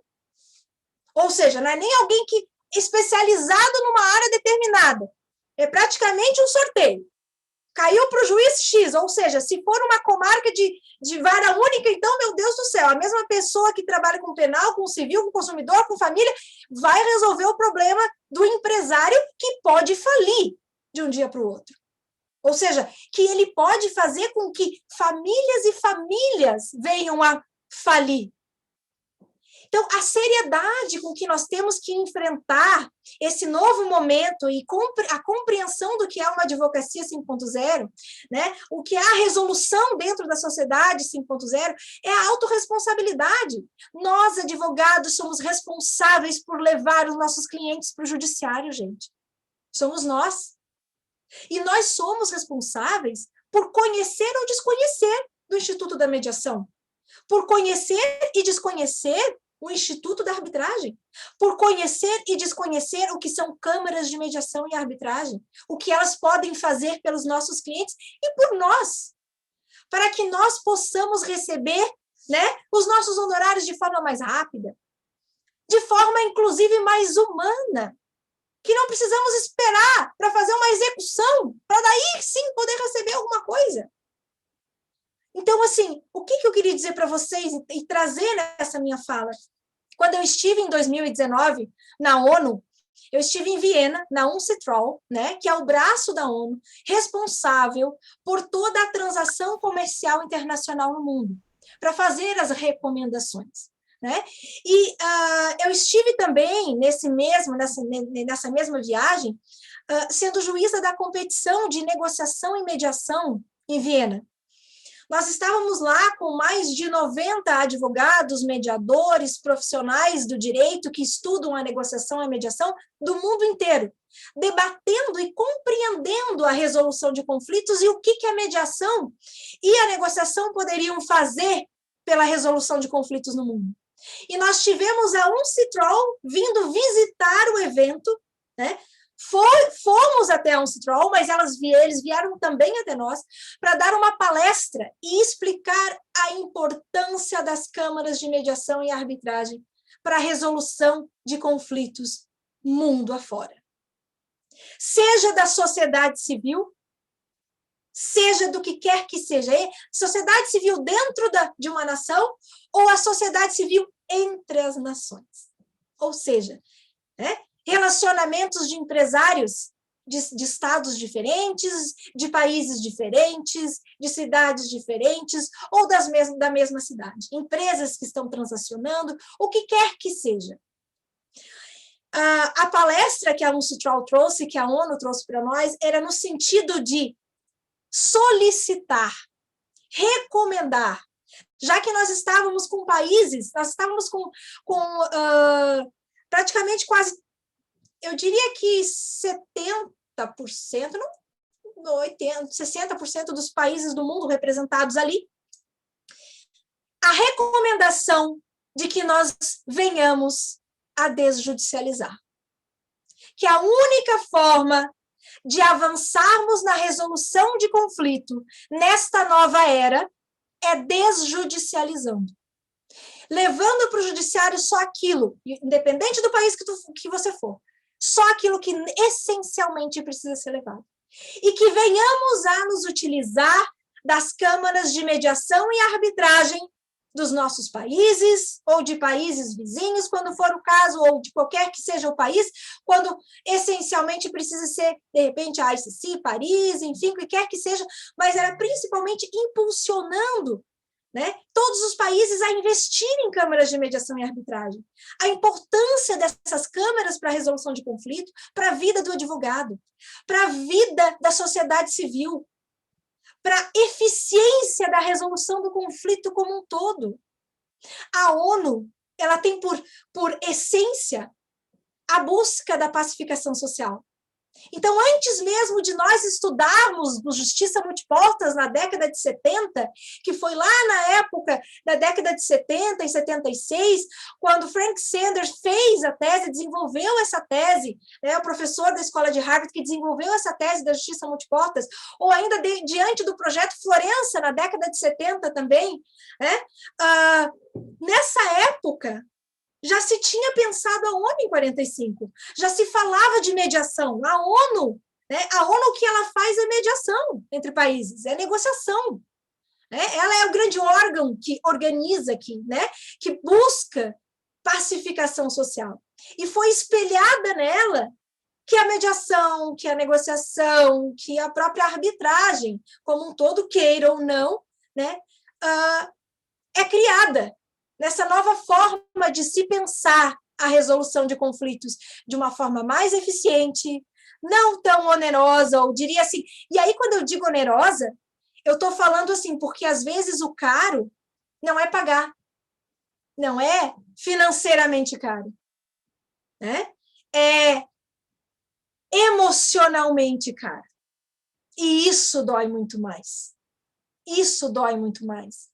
ou seja, não é nem alguém que especializado numa área determinada, é praticamente um sorteio. Caiu para o juiz X, ou seja, se for uma comarca de vara única, então, meu Deus do céu, a mesma pessoa que trabalha com penal, com civil, com consumidor, com família, vai resolver o problema do empresário que pode falir de um dia para o outro. Ou seja, que ele pode fazer com que famílias e famílias venham a falir. Então, a seriedade com que nós temos que enfrentar esse novo momento e a compreensão do que é uma advocacia 5.0, né? O que é a resolução dentro da sociedade 5.0, é a autorresponsabilidade. Nós, advogados, somos responsáveis por levar os nossos clientes para o judiciário, gente. Somos nós. E nós somos responsáveis por conhecer ou desconhecer do Instituto da Mediação, por conhecer e desconhecer o Instituto da Arbitragem, por conhecer e desconhecer o que são câmaras de mediação e arbitragem, o que elas podem fazer pelos nossos clientes e por nós, para que nós possamos receber, né, os nossos honorários de forma mais rápida, de forma, inclusive, mais humana, que não precisamos esperar para fazer uma execução, para daí sim poder receber alguma coisa. Então, assim, o que eu queria dizer para vocês e trazer nessa minha fala? Quando eu estive em 2019 na ONU, eu estive em Viena, na UNCITRAL, né, que é o braço da ONU, responsável por toda a transação comercial internacional no mundo, para fazer as recomendações. Né? E eu estive também nessa mesma viagem, sendo juíza da competição de negociação e mediação em Viena. Nós estávamos lá com mais de 90 advogados, mediadores, profissionais do direito que estudam a negociação e a mediação do mundo inteiro, debatendo e compreendendo a resolução de conflitos e o que a mediação e a negociação poderiam fazer pela resolução de conflitos no mundo. E nós tivemos a UNCITRAL vindo visitar o evento, né? Fomos até a UNCITRAL, mas eles vieram também até nós para dar uma palestra e explicar a importância das câmaras de mediação e arbitragem para a resolução de conflitos mundo afora. Seja da sociedade civil, seja do que quer que seja, sociedade civil dentro de uma nação ou a sociedade civil entre as nações. Ou seja, né, relacionamentos de empresários de estados diferentes, de países diferentes, de cidades diferentes ou da mesma cidade. Empresas que estão transacionando, o que quer que seja. A palestra que a UNCITRAL trouxe, que a ONU trouxe para nós, era no sentido de solicitar, recomendar, já que nós estávamos com países, nós estávamos com praticamente quase, eu diria que 70%, não, 80%, 60% dos países do mundo representados ali, a recomendação de que nós venhamos a desjudicializar. Que a única forma de avançarmos na resolução de conflito nesta nova era é desjudicializando. Levando para o judiciário só aquilo, independente do país que você for, só aquilo que essencialmente precisa ser levado. E que venhamos a nos utilizar das câmaras de mediação e arbitragem dos nossos países, ou de países vizinhos, quando for o caso, ou de qualquer que seja o país, quando essencialmente precisa ser, de repente, a ICC, Paris, enfim, o que quer que seja, mas era principalmente impulsionando, né, todos os países a investirem em câmaras de mediação e arbitragem. A importância dessas câmaras para a resolução de conflito, para a vida do advogado, para a vida da sociedade civil, para a eficiência da resolução do conflito como um todo. A ONU, ela tem por essência a busca da pacificação social. Então, antes mesmo de nós estudarmos no Justiça Multiportas na década de 70, que foi lá na época da década de 70 e 76, quando Frank Sanders fez a tese, desenvolveu essa tese, né, o professor da escola de Harvard que desenvolveu essa tese da Justiça Multiportas, ou ainda diante do projeto Florença, na década de 70 também, né, nessa época, já se tinha pensado a ONU em 45, já se falava de mediação. A ONU, né, o que ela faz é mediação entre países, é negociação. Né? Ela é o grande órgão que organiza aqui, né, que busca pacificação social. E foi espelhada nela que a mediação, que a negociação, que a própria arbitragem, como um todo, queira ou não, né, é criada nessa nova forma de se pensar a resolução de conflitos de uma forma mais eficiente, não tão onerosa, ou diria assim. E aí, quando eu digo onerosa, eu estou falando assim, porque às vezes o caro não é pagar, não é financeiramente caro, né? É emocionalmente caro. E isso dói muito mais. Isso dói muito mais.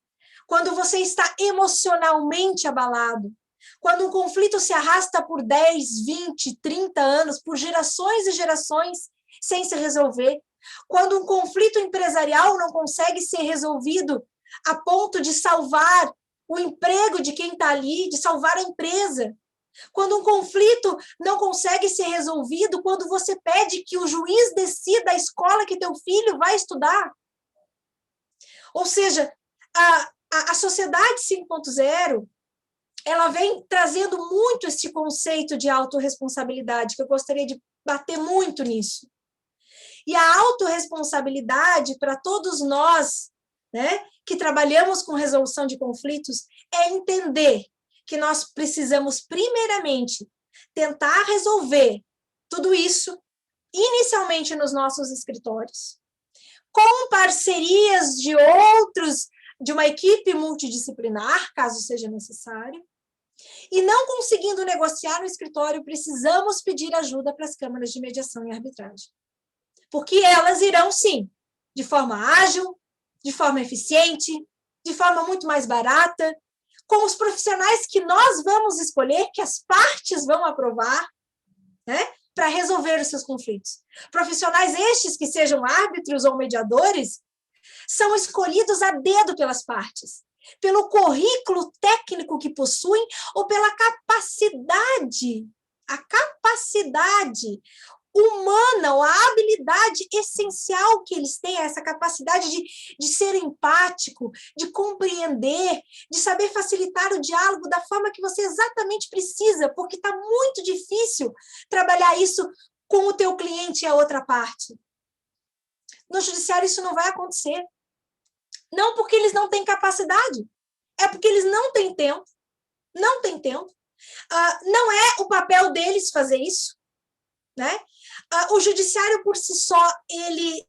Quando você está emocionalmente abalado, quando um conflito se arrasta por 10, 20, 30 anos, por gerações e gerações sem se resolver, quando um conflito empresarial não consegue ser resolvido a ponto de salvar o emprego de quem está ali, de salvar a empresa, quando um conflito não consegue ser resolvido, quando você pede que o juiz decida a escola que teu filho vai estudar. Ou seja, a sociedade 5.0, ela vem trazendo muito esse conceito de autorresponsabilidade, que eu gostaria de bater muito nisso. E a autorresponsabilidade, para todos nós, né, que trabalhamos com resolução de conflitos, é entender que nós precisamos, primeiramente, tentar resolver tudo isso, inicialmente nos nossos escritórios, com parcerias de uma equipe multidisciplinar, caso seja necessário, e não conseguindo negociar no escritório, precisamos pedir ajuda para as câmaras de mediação e arbitragem. Porque elas irão, sim, de forma ágil, de forma eficiente, de forma muito mais barata, com os profissionais que nós vamos escolher, que as partes vão aprovar, né, para resolver os seus conflitos. Profissionais estes que sejam árbitros ou mediadores, são escolhidos a dedo pelas partes, pelo currículo técnico que possuem ou pela capacidade, a capacidade humana, ou a habilidade essencial que eles têm, essa capacidade de ser empático, de compreender, de saber facilitar o diálogo da forma que você exatamente precisa, porque está muito difícil trabalhar isso com o teu cliente e a outra parte. No judiciário isso não vai acontecer. Não porque eles não têm capacidade, é porque eles não têm tempo, Não é o papel deles fazer isso, né? O judiciário, por si só, ele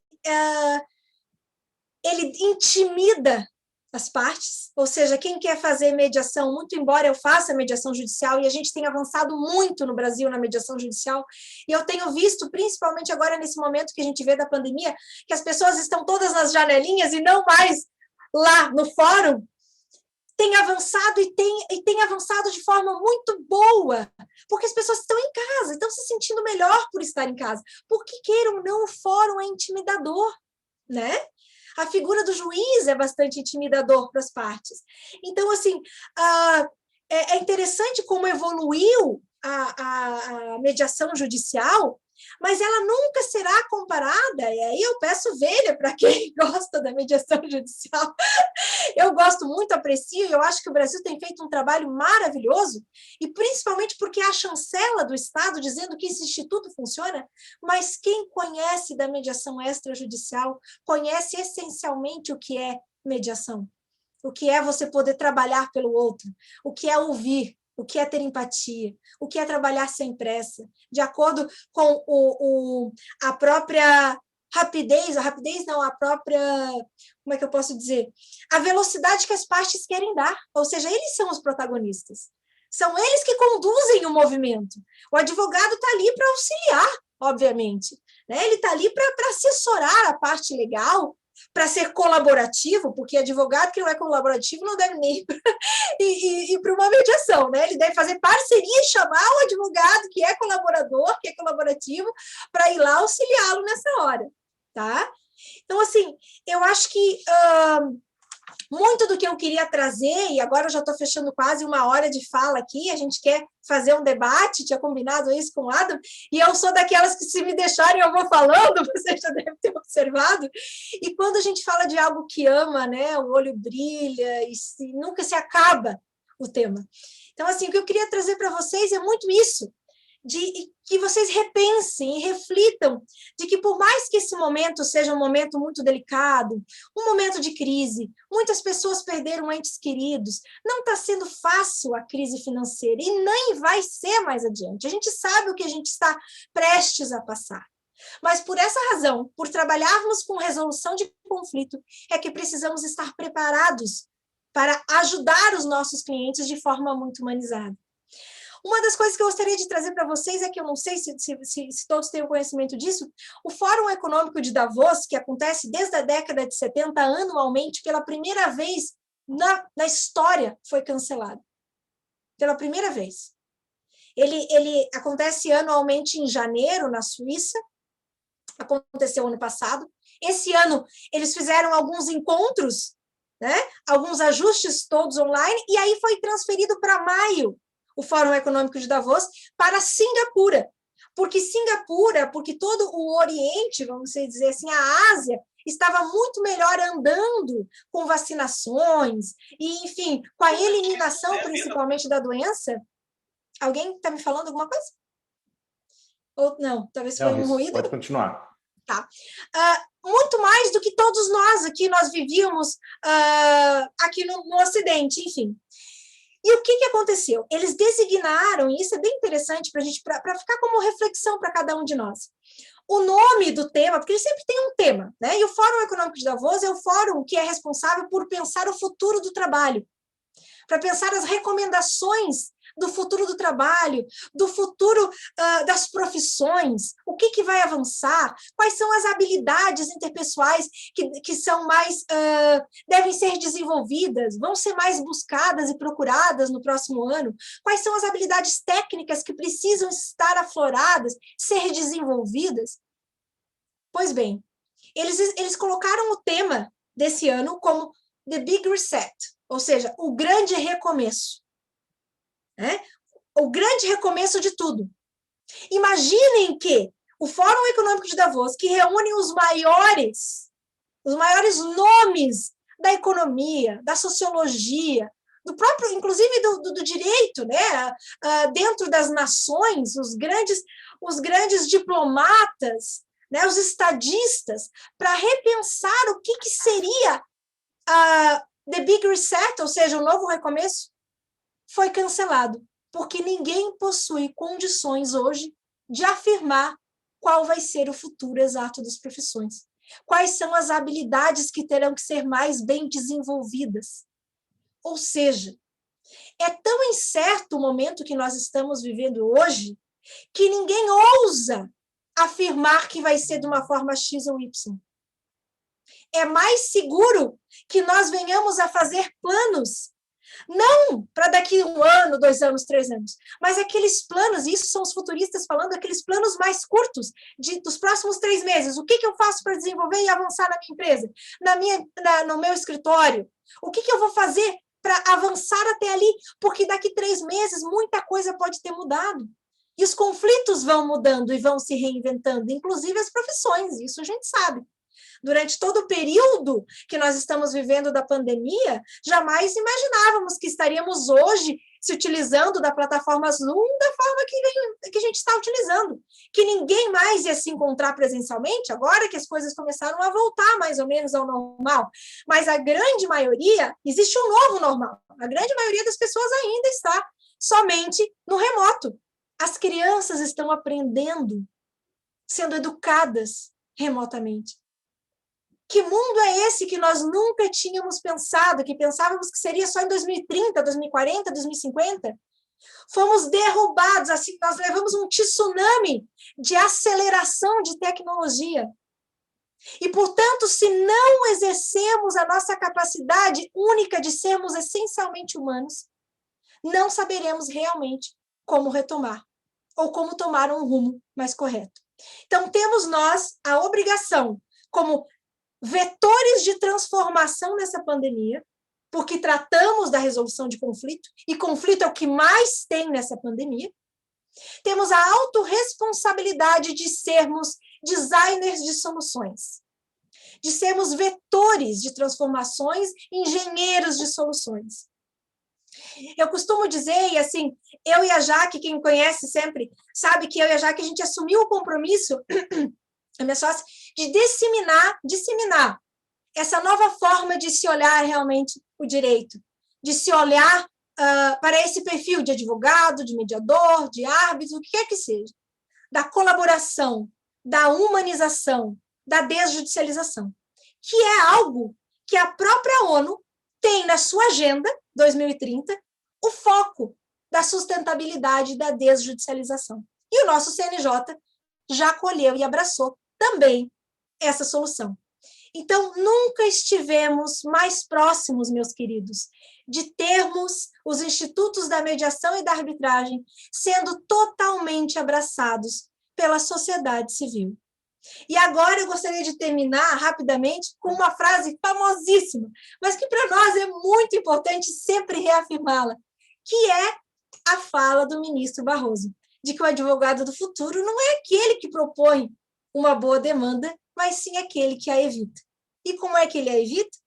intimida as partes, ou seja, quem quer fazer mediação, muito embora eu faça mediação judicial, e a gente tem avançado muito no Brasil na mediação judicial, e eu tenho visto, principalmente agora nesse momento que a gente vê da pandemia, que as pessoas estão todas nas janelinhas e não mais lá no fórum, tem avançado e tem avançado de forma muito boa, porque as pessoas estão em casa, estão se sentindo melhor por estar em casa, porque queiram ou não, o fórum é intimidador, né? A figura do juiz é bastante intimidador para as partes. Então, assim, é interessante como evoluiu a mediação judicial, mas ela nunca será comparada, e aí eu peço velha para quem gosta da mediação judicial. Eu gosto muito, aprecio, e eu acho que o Brasil tem feito um trabalho maravilhoso, e principalmente porque há a chancela do Estado dizendo que esse instituto funciona, mas quem conhece da mediação extrajudicial conhece essencialmente o que é mediação, o que é você poder trabalhar pelo outro, o que é ouvir, o que é ter empatia, o que é trabalhar sem pressa, de acordo com a própria rapidez não, a própria, como é que eu posso dizer? A velocidade que as partes querem dar, ou seja, eles são os protagonistas. São eles que conduzem o movimento. O advogado está ali para auxiliar, obviamente, né? Ele está ali para assessorar a parte legal, para ser colaborativo, porque advogado que não é colaborativo não deve nem ir para uma mediação, né? Ele deve fazer parceria e chamar o advogado que é colaborador, que é colaborativo, para ir lá auxiliá-lo nessa hora, tá? Então, assim, eu acho que muito do que eu queria trazer, e agora eu já estou fechando quase 1 hora de fala aqui, a gente quer fazer um debate, tinha combinado isso com o Adam, e eu sou daquelas que, se me deixarem, eu vou falando, você já deve ter observado, e quando a gente fala de algo que ama, né, o olho brilha, e nunca se acaba o tema. Então, assim, o que eu queria trazer para vocês é muito isso, de que vocês repensem e reflitam de que, por mais que esse momento seja um momento muito delicado, um momento de crise, muitas pessoas perderam entes queridos, não está sendo fácil a crise financeira e nem vai ser mais adiante. A gente sabe o que a gente está prestes a passar. Mas, por essa razão, por trabalharmos com resolução de conflito, é que precisamos estar preparados para ajudar os nossos clientes de forma muito humanizada. Uma das coisas que eu gostaria de trazer para vocês é que eu não sei se todos têm conhecimento disso, o Fórum Econômico de Davos, que acontece desde a década de 70 anualmente, pela primeira vez na história foi cancelado. Pela primeira vez. Ele acontece anualmente em janeiro, na Suíça, aconteceu ano passado. Esse ano eles fizeram alguns encontros, né? Alguns ajustes todos online, e aí foi transferido para maio, o Fórum Econômico de Davos, para Singapura, porque todo o Oriente, vamos dizer assim, a Ásia, estava muito melhor andando com vacinações, e, enfim, com a eliminação, principalmente, da doença. Alguém está me falando alguma coisa? Ou não? Talvez foi um ruído. Pode continuar. Tá. Muito mais do que todos nós aqui, nós vivíamos aqui no Ocidente, enfim. E o que aconteceu? Eles designaram, e isso é bem interessante para a gente, para ficar como reflexão para cada um de nós, o nome do tema, porque ele sempre tem um tema, né? E o Fórum Econômico de Davos é o fórum que é responsável por pensar o futuro do trabalho, para pensar as recomendações do futuro do trabalho, do futuro das profissões, o que vai avançar, quais são as habilidades interpessoais que são mais, devem ser desenvolvidas, vão ser mais buscadas e procuradas no próximo ano, quais são as habilidades técnicas que precisam estar afloradas, ser desenvolvidas. Pois bem, eles colocaram o tema desse ano como The Big Reset, ou seja, o grande recomeço. Né? O grande recomeço de tudo. Imaginem que o Fórum Econômico de Davos, que reúne os maiores nomes da economia, da sociologia, do próprio, inclusive do direito, né? Dentro das nações, os grandes diplomatas, né? Os estadistas, para repensar o que seria The Big Reset, ou seja, o novo recomeço, foi cancelado. porque ninguém possui condições hoje de afirmar qual vai ser o futuro exato das profissões. Quais são as habilidades que terão que ser mais bem desenvolvidas? Ou seja, é tão incerto o momento que nós estamos vivendo hoje que ninguém ousa afirmar que vai ser de uma forma X ou Y. É mais seguro que nós venhamos a fazer planos, não para daqui 1 ano, 2 anos, 3 anos, mas aqueles planos, e isso são os futuristas falando, aqueles planos mais curtos, dos próximos 3 meses. O que eu faço para desenvolver e avançar na minha empresa, no meu escritório? O que eu vou fazer para avançar até ali? Porque daqui 3 meses muita coisa pode ter mudado. E os conflitos vão mudando e vão se reinventando, inclusive as profissões, isso a gente sabe. Durante todo o período que nós estamos vivendo da pandemia, jamais imaginávamos que estaríamos hoje se utilizando da plataforma Zoom da forma que a gente está utilizando. Que ninguém mais ia se encontrar presencialmente, agora que as coisas começaram a voltar mais ou menos ao normal. Mas a grande maioria, existe um novo normal. A grande maioria das pessoas ainda está somente no remoto. As crianças estão aprendendo, sendo educadas remotamente. Que mundo é esse que nós nunca tínhamos pensado, que pensávamos que seria só em 2030, 2040, 2050? Fomos derrubados, assim, nós levamos um tsunami de aceleração de tecnologia. E, portanto, se não exercemos a nossa capacidade única de sermos essencialmente humanos, não saberemos realmente como retomar, ou como tomar um rumo mais correto. Então, temos nós a obrigação, como vetores de transformação nessa pandemia, porque tratamos da resolução de conflito, e conflito é o que mais tem nessa pandemia. Temos a autorresponsabilidade de sermos designers de soluções, de sermos vetores de transformações, engenheiros de soluções. Eu costumo dizer, e assim, eu e a Jaque, quem me conhece sempre, sabe que eu e a Jaque, a gente assumiu o compromisso, a minha sócia, de disseminar essa nova forma de se olhar realmente o direito, de se olhar para esse perfil de advogado, de mediador, de árbitro, o que quer que seja, da colaboração, da humanização, da desjudicialização, que é algo que a própria ONU tem na sua agenda 2030 o foco da sustentabilidade da desjudicialização. E o nosso CNJ já acolheu e abraçou também essa solução. Então, nunca estivemos mais próximos, meus queridos, de termos os institutos da mediação e da arbitragem sendo totalmente abraçados pela sociedade civil. E agora eu gostaria de terminar rapidamente com uma frase famosíssima, mas que para nós é muito importante sempre reafirmá-la, que é a fala do ministro Barroso, de que o advogado do futuro não é aquele que propõe uma boa demanda, mas sim aquele que a evita. E como é que ele a evita?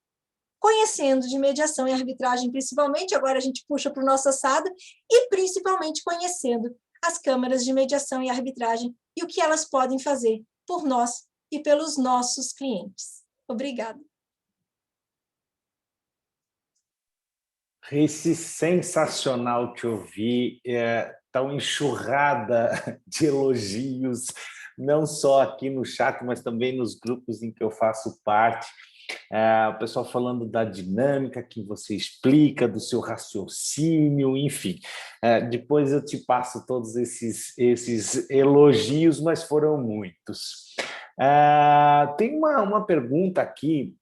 Conhecendo de mediação e arbitragem, principalmente, agora a gente puxa para o nosso assado, e principalmente conhecendo as câmaras de mediação e arbitragem e o que elas podem fazer por nós e pelos nossos clientes. Obrigada. Esse sensacional te ouvir, tão enxurrada de elogios, não só aqui no chat, mas também nos grupos em que eu faço parte. O pessoal falando da dinâmica que você explica, do seu raciocínio, enfim. Depois eu te passo todos esses elogios, mas foram muitos. Tem uma pergunta aqui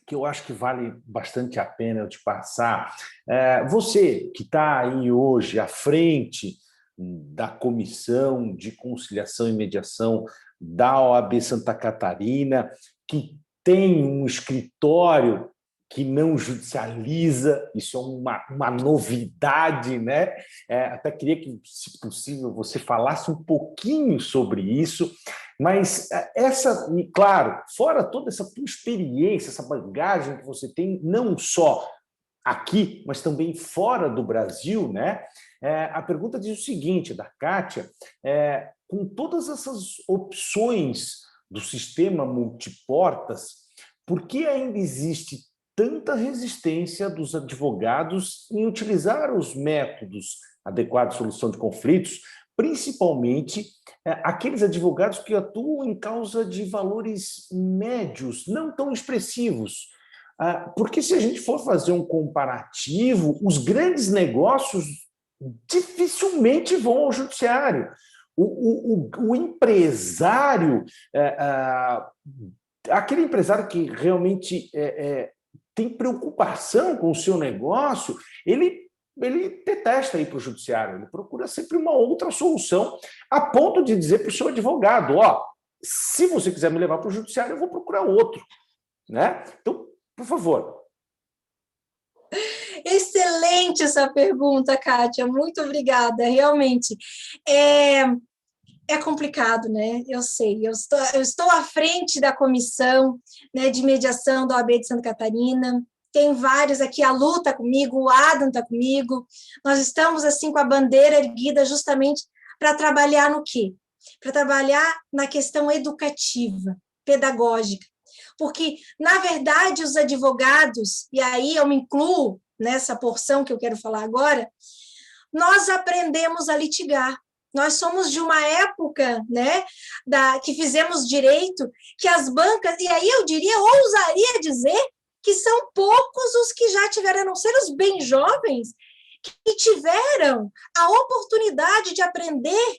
que eu acho que vale bastante a pena eu te passar. Você que está aí hoje à frente da Comissão de Conciliação e Mediação da OAB Santa Catarina, que tem um escritório que não judicializa, isso é uma novidade, né? Até queria que, se possível, você falasse um pouquinho sobre isso, mas claro, fora toda essa tua experiência, essa bagagem que você tem, não só aqui, mas também fora do Brasil, né? A pergunta diz o seguinte, da Kátia, com todas essas opções do sistema multiportas, por que ainda existe tanta resistência dos advogados em utilizar os métodos adequada solução de conflitos, principalmente aqueles advogados que atuam em causa de valores médios, não tão expressivos. Porque se a gente for fazer um comparativo, os grandes negócios dificilmente vão ao judiciário. O empresário, aquele empresário que realmente tem preocupação com o seu negócio, ele detesta ir para o judiciário, ele procura sempre uma outra solução, a ponto de dizer para o seu advogado, se você quiser me levar para o judiciário, eu vou procurar outro. Né? Então, por favor. Excelente essa pergunta, Kátia, muito obrigada, realmente. É complicado, né? Eu sei, eu estou à frente da comissão, né, de mediação da OAB de Santa Catarina, tem vários aqui, a Lu está comigo, o Adam está comigo, nós estamos assim com a bandeira erguida justamente para trabalhar no quê? Para trabalhar na questão educativa, pedagógica, porque, na verdade, os advogados, e aí eu me incluo nessa porção que eu quero falar agora, nós aprendemos a litigar. Nós somos de uma época, né, que fizemos direito, que as bancas, e aí eu diria, ousaria dizer, que são poucos os que já tiveram, a não ser os bem jovens, que tiveram a oportunidade de aprender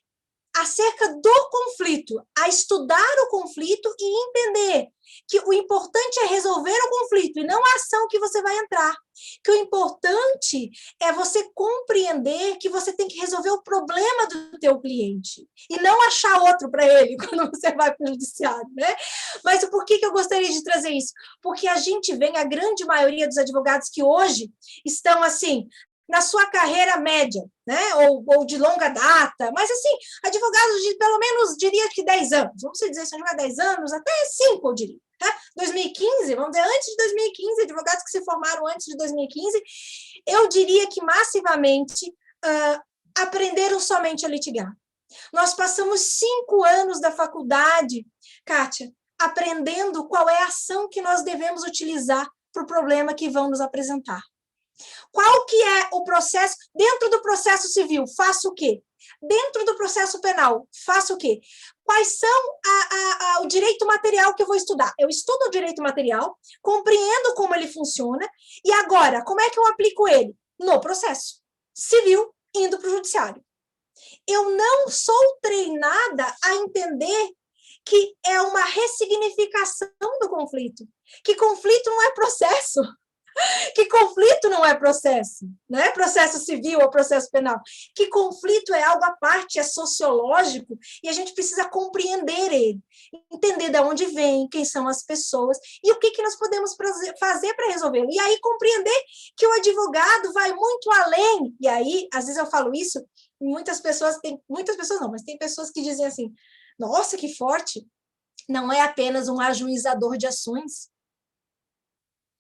acerca do conflito, a estudar o conflito e entender que o importante é resolver o conflito e não a ação que você vai entrar. Que o importante é você compreender que você tem que resolver o problema do teu cliente e não achar outro para ele quando você vai para o judiciário, né? Mas por que eu gostaria de trazer isso? Porque a gente vê a grande maioria dos advogados que hoje estão assim, na sua carreira média, né? ou de longa data, mas assim, advogados de pelo menos, diria que 10 anos, vamos dizer, se advogar 10 anos, até 5, eu diria. Tá? 2015, vamos dizer, antes de 2015, advogados que se formaram antes de 2015, eu diria que massivamente aprenderam somente a litigar. Nós passamos 5 anos da faculdade, Kátia, aprendendo qual é a ação que nós devemos utilizar para o problema que vão nos apresentar. Qual que é o processo? Dentro do processo civil, faço o quê? Dentro do processo penal, faço o quê? Quais são o direito material que eu vou estudar? Eu estudo o direito material, compreendo como ele funciona, e agora, como é que eu aplico ele? No processo civil, indo para o judiciário. Eu não sou treinada a entender que é uma ressignificação do conflito, que conflito não é processo. Que conflito não é processo, não é processo civil ou processo penal. Que conflito é algo à parte, é sociológico, e a gente precisa compreender ele, entender de onde vem, quem são as pessoas, e o que nós podemos fazer para resolvê-lo. E aí compreender que o advogado vai muito além, e aí, às vezes eu falo isso, e muitas pessoas não, mas tem pessoas que dizem assim, nossa, que forte, não é apenas um ajuizador de ações.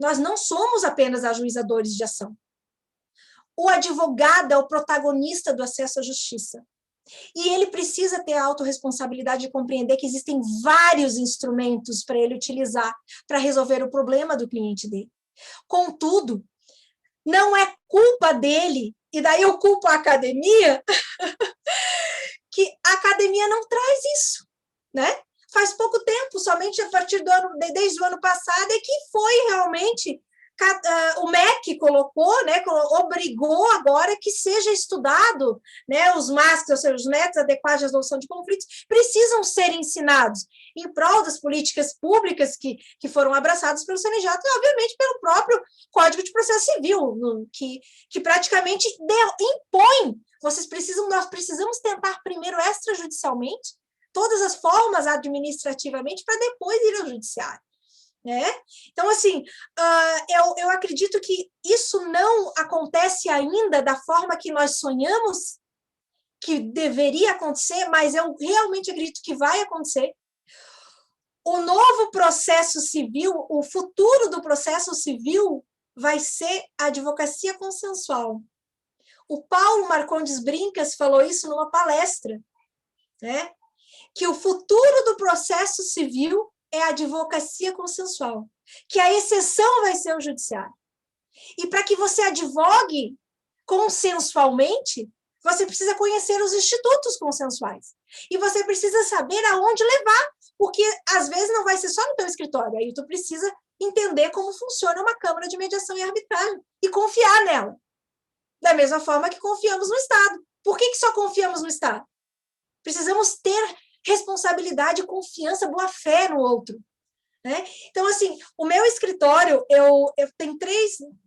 Nós não somos apenas ajuizadores de ação. O advogado é o protagonista do acesso à justiça. E ele precisa ter a autorresponsabilidade de compreender que existem vários instrumentos para ele utilizar para resolver o problema do cliente dele. Contudo, não é culpa dele, e daí eu culpo a academia, que a academia não traz isso, né? Faz pouco tempo, somente a partir desde o ano passado, é que foi realmente, o MEC colocou, né, obrigou agora que seja estudado, né, os MASCs, ou seja, os métodos adequados de resolução de conflitos, precisam ser ensinados em prol das políticas públicas que foram abraçadas pelo CNJ e, obviamente, pelo próprio Código de Processo Civil, que praticamente impõe, nós precisamos tentar primeiro extrajudicialmente, todas as formas administrativamente para depois ir ao judiciário. Né? Então, assim, eu acredito que isso não acontece ainda da forma que nós sonhamos que deveria acontecer, mas eu realmente acredito que vai acontecer. O novo processo civil, o futuro do processo civil vai ser a advocacia consensual. O Paulo Marcondes Brincas falou isso numa palestra, né? Que o futuro do processo civil é a advocacia consensual, que a exceção vai ser o judiciário. E para que você advogue consensualmente, Você precisa conhecer os institutos consensuais. E você precisa saber aonde levar, porque às vezes não vai ser só no teu escritório, aí tu precisa entender como funciona uma Câmara de Mediação e Arbitragem e confiar nela. Da mesma forma que confiamos no Estado. Por que só confiamos no Estado? Precisamos ter responsabilidade, confiança, boa-fé no outro. Né? Então, assim, o meu escritório, eu tenho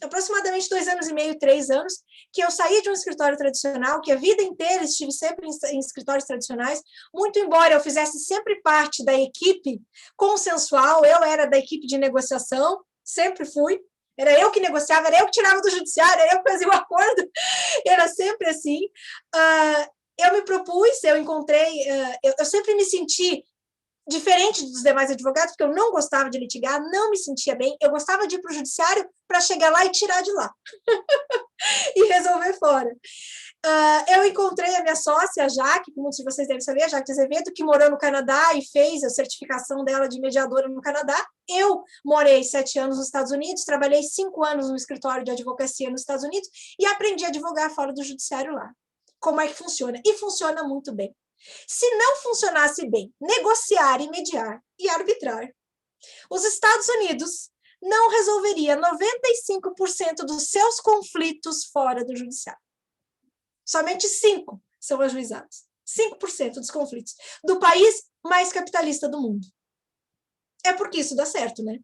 aproximadamente 2 anos e meio, 3 anos, que eu saí de um escritório tradicional, que a vida inteira estive sempre em escritórios tradicionais, muito embora eu fizesse sempre parte da equipe consensual, eu era da equipe de negociação, sempre fui, era eu que negociava, era eu que tirava do judiciário, era eu que fazia o acordo, era sempre assim. Eu me propus, eu encontrei, eu sempre me senti diferente dos demais advogados, porque eu não gostava de litigar, não me sentia bem, eu gostava de ir para o judiciário para chegar lá e tirar de lá, e resolver fora. Eu encontrei a minha sócia, a Jaque, que muitos de vocês devem saber, a Jaque Azevedo, que morou no Canadá e fez a certificação dela de mediadora no Canadá. Eu morei 7 anos nos Estados Unidos, trabalhei 5 anos no escritório de advocacia nos Estados Unidos e aprendi a advogar fora do judiciário lá. Como é que funciona? E funciona muito bem. Se não funcionasse bem negociar e mediar e arbitrar, os Estados Unidos não resolveria 95% dos seus conflitos fora do judiciário. Somente 5% são ajuizados. 5% dos conflitos do país mais capitalista do mundo. É porque isso dá certo, né?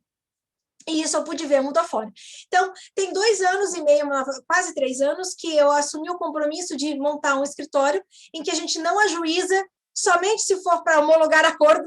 E isso eu pude ver mundo afora. Então, tem 2 anos e meio, quase 3 anos, que eu assumi o compromisso de montar um escritório em que a gente não ajuiza somente se for para homologar acordo,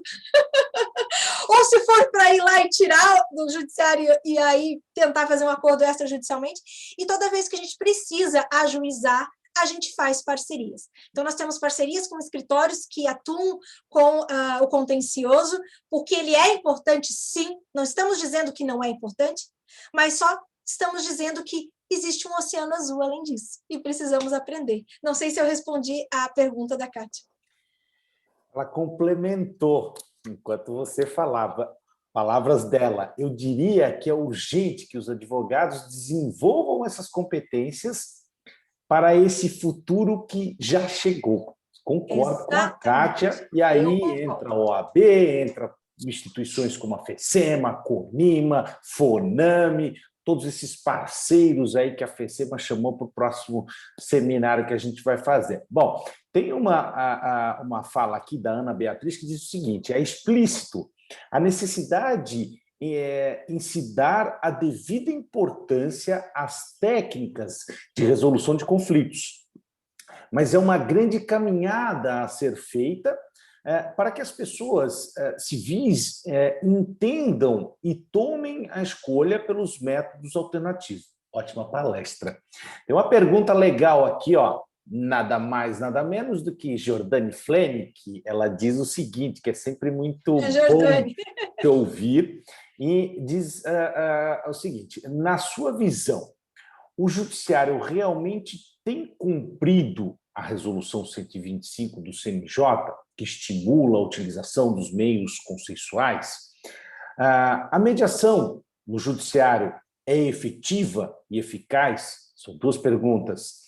ou se for para ir lá e tirar do judiciário e aí tentar fazer um acordo extrajudicialmente. E toda vez que a gente precisa ajuizar, a gente faz parcerias. Então, nós temos parcerias com escritórios que atuam com o contencioso, porque ele é importante, sim, não estamos dizendo que não é importante, mas só estamos dizendo que existe um oceano azul além disso, e precisamos aprender. Não sei se eu respondi à pergunta da Kátia. Ela complementou, enquanto você falava, palavras dela. Eu diria que é urgente que os advogados desenvolvam essas competências para esse futuro que já chegou. Concordo com a Kátia, e aí entra a OAB, entra instituições como a FECEMA, a CONIMA, FONAME, todos esses parceiros aí que a FECEMA chamou para o próximo seminário que a gente vai fazer. Bom, tem uma fala aqui da Ana Beatriz que diz o seguinte: é explícito a necessidade em se dar a devida importância às técnicas de resolução de conflitos. Mas é uma grande caminhada a ser feita para que as pessoas civis entendam e tomem a escolha pelos métodos alternativos. Ótima palestra. Tem uma pergunta legal aqui, ó, nada mais, nada menos do que Jordane Flene, que ela diz o seguinte, que é sempre muito bom de ouvir, e diz o seguinte: na sua visão, o judiciário realmente tem cumprido a resolução 125 do CNJ, que estimula a utilização dos meios consensuais? A mediação no judiciário é efetiva e eficaz? São 2 perguntas.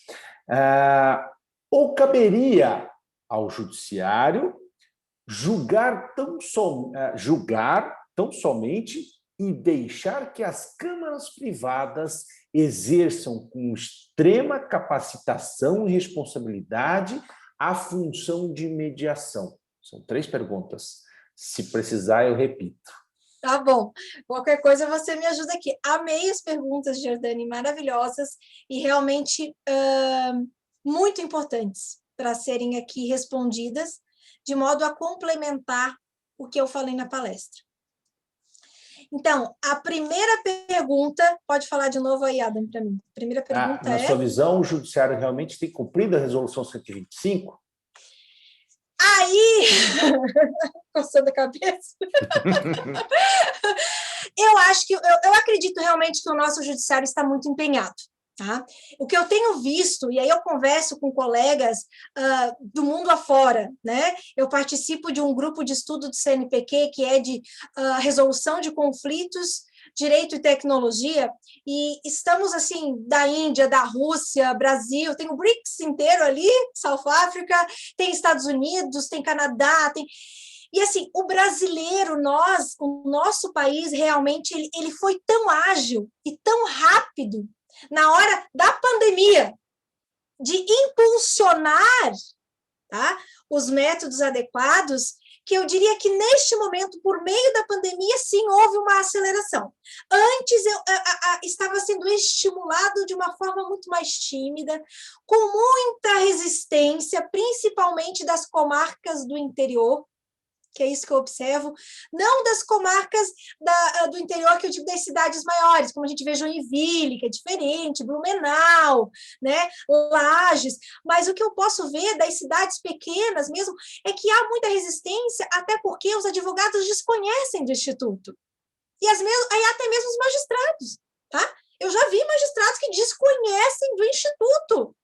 Ou caberia ao judiciário julgar tão somente e deixar que as câmaras privadas exerçam com extrema capacitação e responsabilidade a função de mediação? São 3 perguntas. Se precisar, eu repito. Tá bom. Qualquer coisa você me ajuda aqui. Amei as perguntas, Jordane, maravilhosas e realmente muito importantes para serem aqui respondidas, de modo a complementar o que eu falei na palestra. Então, a primeira pergunta, pode falar de novo aí, Adam, para mim. A primeira pergunta na sua visão, o judiciário realmente tem cumprido a resolução 125? Aí, coçando a cabeça, eu acho que, eu acredito realmente que o nosso judiciário está muito empenhado. Tá? O que eu tenho visto, e aí eu converso com colegas do mundo afora, né? Eu participo de um grupo de estudo do CNPq que é de resolução de conflitos direito e tecnologia, e estamos, assim, da Índia, da Rússia, Brasil, tem o BRICS inteiro ali, South África, tem Estados Unidos, tem Canadá, tem... E, assim, o brasileiro, o nosso país, realmente, ele foi tão ágil e tão rápido na hora da pandemia de impulsionar, tá, os métodos adequados, que eu diria que, neste momento, por meio da pandemia, sim, houve uma aceleração. Antes, estava sendo estimulado de uma forma muito mais tímida, com muita resistência, principalmente das comarcas do interior, que é isso que eu observo, não das comarcas do interior, que eu digo das cidades maiores, como a gente vê Joinville, que é diferente, Blumenau, né, Lages, mas o que eu posso ver das cidades pequenas mesmo é que há muita resistência, até porque os advogados desconhecem do Instituto, e aí até mesmo os magistrados, tá? Eu já vi magistrados que desconhecem do Instituto,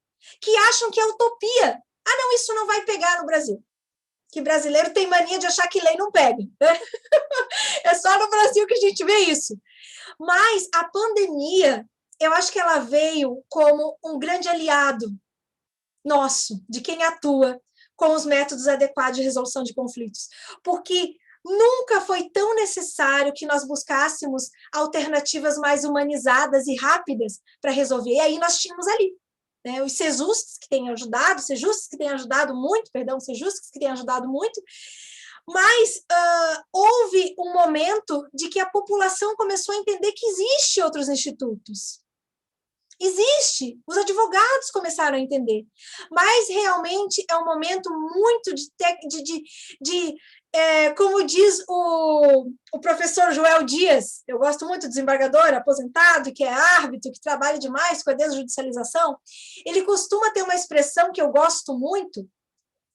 que acham que é utopia. Ah, não, isso não vai pegar no Brasil. Que brasileiro tem mania de achar que lei não pega, né? É só no Brasil que a gente vê isso. Mas a pandemia, eu acho que ela veio como um grande aliado nosso, de quem atua com os métodos adequados de resolução de conflitos. Porque nunca foi tão necessário que nós buscássemos alternativas mais humanizadas e rápidas para resolver. E aí nós tínhamos ali, né, os Sejuscs que têm ajudado, muito, mas houve um momento de que a população começou a entender que existe outros institutos. Existe, os advogados começaram a entender, mas realmente é um momento muito como diz o professor Joel Dias, eu gosto muito do desembargador, aposentado, que é árbitro, que trabalha demais com a desjudicialização, ele costuma ter uma expressão que eu gosto muito,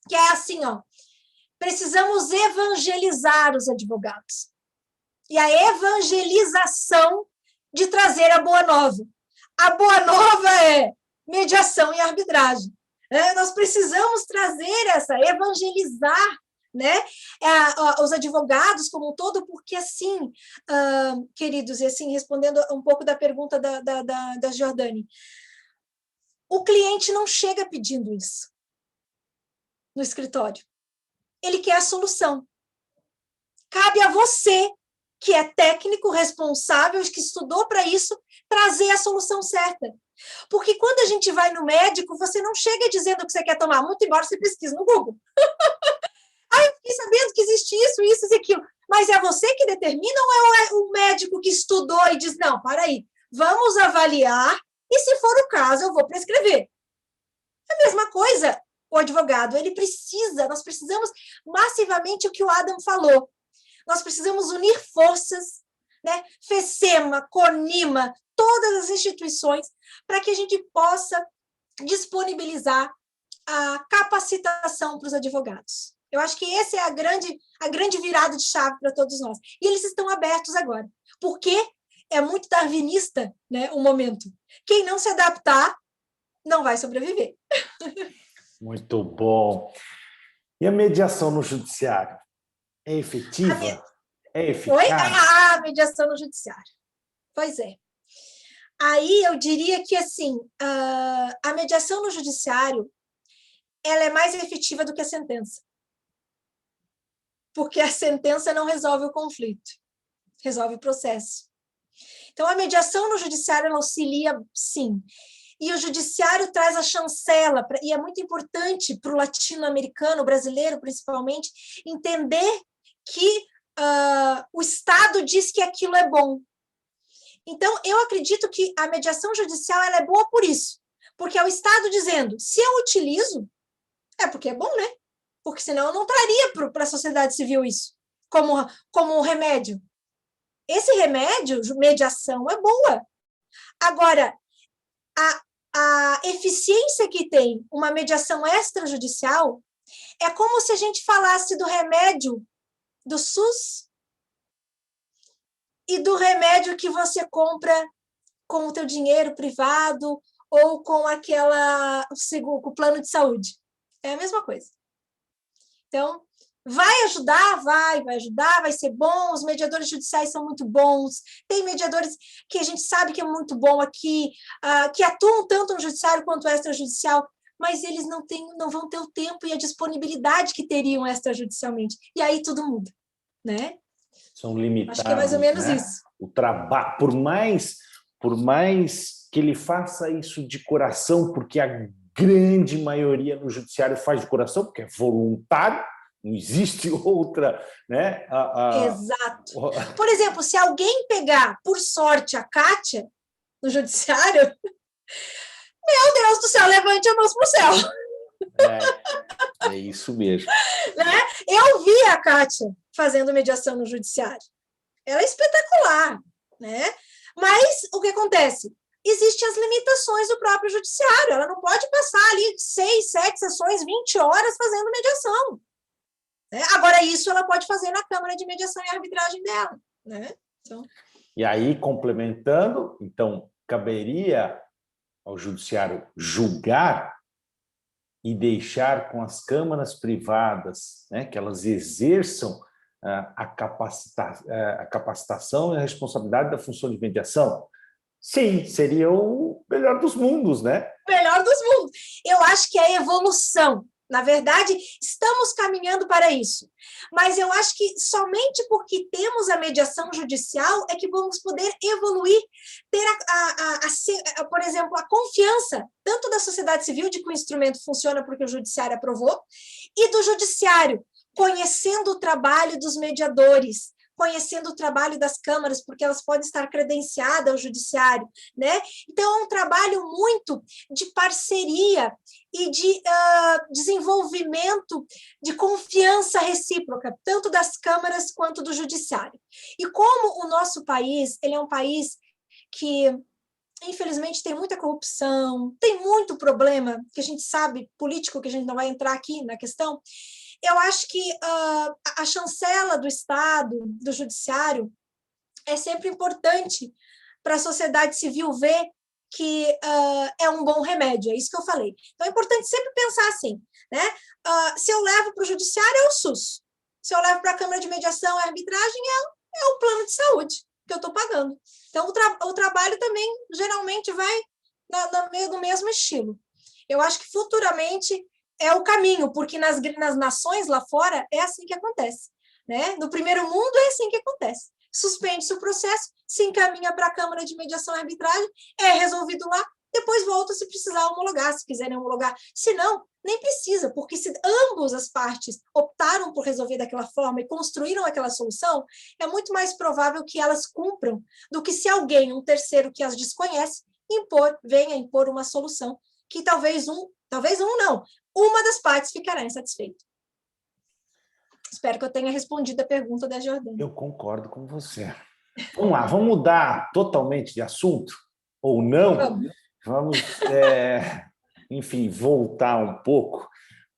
que é assim, ó, precisamos evangelizar os advogados. E a evangelização de trazer a boa nova. A boa nova é mediação e arbitragem. Nós precisamos trazer evangelizar, né, os advogados como um todo, porque assim, queridos, e assim, respondendo um pouco da pergunta da Jordane, o cliente não chega pedindo isso no escritório. Ele quer a solução. Cabe a você, que é técnico, responsável, que estudou para isso, trazer a solução certa. Porque quando a gente vai no médico, você não chega dizendo o que você quer tomar, muito embora você pesquise no Google. Eu fiquei sabendo que existe isso e aquilo. Mas é você que determina ou é o médico que estudou e diz, não, para aí, vamos avaliar e, se for o caso, eu vou prescrever. É a mesma coisa, o advogado, nós precisamos massivamente o que o Adam falou. Nós precisamos unir forças, né? FECEMA, CONIMA, todas as instituições, para que a gente possa disponibilizar a capacitação para os advogados. Eu acho que essa é a grande virada de chave para todos nós. E eles estão abertos agora, porque é muito darwinista, né, o momento. Quem não se adaptar não vai sobreviver. Muito bom. E a mediação no judiciário? É efetiva? É eficaz? A mediação no judiciário. Pois é. Aí eu diria que, assim, a mediação no judiciário ela é mais efetiva do que a sentença. Porque a sentença não resolve o conflito, resolve o processo. Então, a mediação no judiciário ela auxilia, sim. E o judiciário traz a chancela, e é muito importante para o latino-americano, brasileiro principalmente, entender que o Estado diz que aquilo é bom. Então, eu acredito que a mediação judicial ela é boa por isso, porque é o Estado dizendo, se eu utilizo, é porque é bom, né? Porque senão eu não traria para a sociedade civil isso, como um remédio. Esse remédio, mediação, é boa. Agora, a eficiência que tem uma mediação extrajudicial é como se a gente falasse do remédio do SUS e do remédio que você compra com o teu dinheiro privado ou com com o plano de saúde. É a mesma coisa. Então, Vai ajudar? Vai ajudar, vai ser bom. Os mediadores judiciais são muito bons. Tem mediadores que a gente sabe que é muito bom aqui, que atuam tanto no judiciário quanto extrajudicial, mas eles não vão ter o tempo e a disponibilidade que teriam extrajudicialmente. E aí tudo muda, né? São limitados. Acho que é mais ou menos né? isso. O trabalho, por mais que ele faça isso de coração, porque a grande maioria no judiciário faz de coração, porque é voluntário, não existe outra, né? Exato. Por exemplo, se alguém pegar, por sorte, a Kátia no judiciário, meu Deus do céu, levante a mão para o céu. É isso mesmo. Né? Eu vi a Kátia fazendo mediação no judiciário. Ela é espetacular, né? Mas o que acontece? Existem as limitações do próprio judiciário. Ela não pode passar ali 6, 7 sessões, 20 horas fazendo mediação. Né? Agora, isso ela pode fazer na Câmara de Mediação e Arbitragem dela. Né? Então... E aí, complementando, então, caberia ao judiciário julgar e deixar com as câmaras privadas, né, que elas exerçam a capacitação e a responsabilidade da função de mediação? Sim, seria o melhor dos mundos, né? Melhor dos mundos. Eu acho que é evolução. Na verdade, estamos caminhando para isso. Mas eu acho que somente porque temos a mediação judicial é que vamos poder evoluir, ter, por exemplo, a confiança, tanto da sociedade civil, de que o instrumento funciona porque o judiciário aprovou, e do judiciário, conhecendo o trabalho dos mediadores, conhecendo o trabalho das câmaras, porque elas podem estar credenciadas ao judiciário, né? Então, é um trabalho muito de parceria e de desenvolvimento de confiança recíproca, tanto das câmaras quanto do judiciário. E como o nosso país, ele é um país que, infelizmente, tem muita corrupção, tem muito problema, que a gente sabe, político, que a gente não vai entrar aqui na questão, eu acho que a chancela do Estado, do judiciário, é sempre importante para a sociedade civil ver que é um bom remédio, é isso que eu falei. Então, é importante sempre pensar assim, né? Se eu levo para o judiciário, é o SUS. Se eu levo para a Câmara de Mediação e Arbitragem, é o plano de saúde que eu estou pagando. Então, o trabalho também, geralmente, vai no mesmo estilo. Eu acho que, futuramente, é o caminho, porque nas nações lá fora é assim que acontece. Né? No primeiro mundo é assim que acontece. Suspende-se o processo, se encaminha para a Câmara de Mediação e Arbitragem, é resolvido lá, depois volta se precisar homologar, se quiserem homologar. Se não, nem precisa, porque se ambas as partes optaram por resolver daquela forma e construíram aquela solução, é muito mais provável que elas cumpram do que se alguém, um terceiro que as desconhece, venha impor uma solução que talvez não, uma das partes ficará insatisfeita. Espero que eu tenha respondido a pergunta da Jordânia. Eu concordo com você. Vamos lá, vamos mudar totalmente de assunto? Ou não? Vamos enfim, voltar um pouco.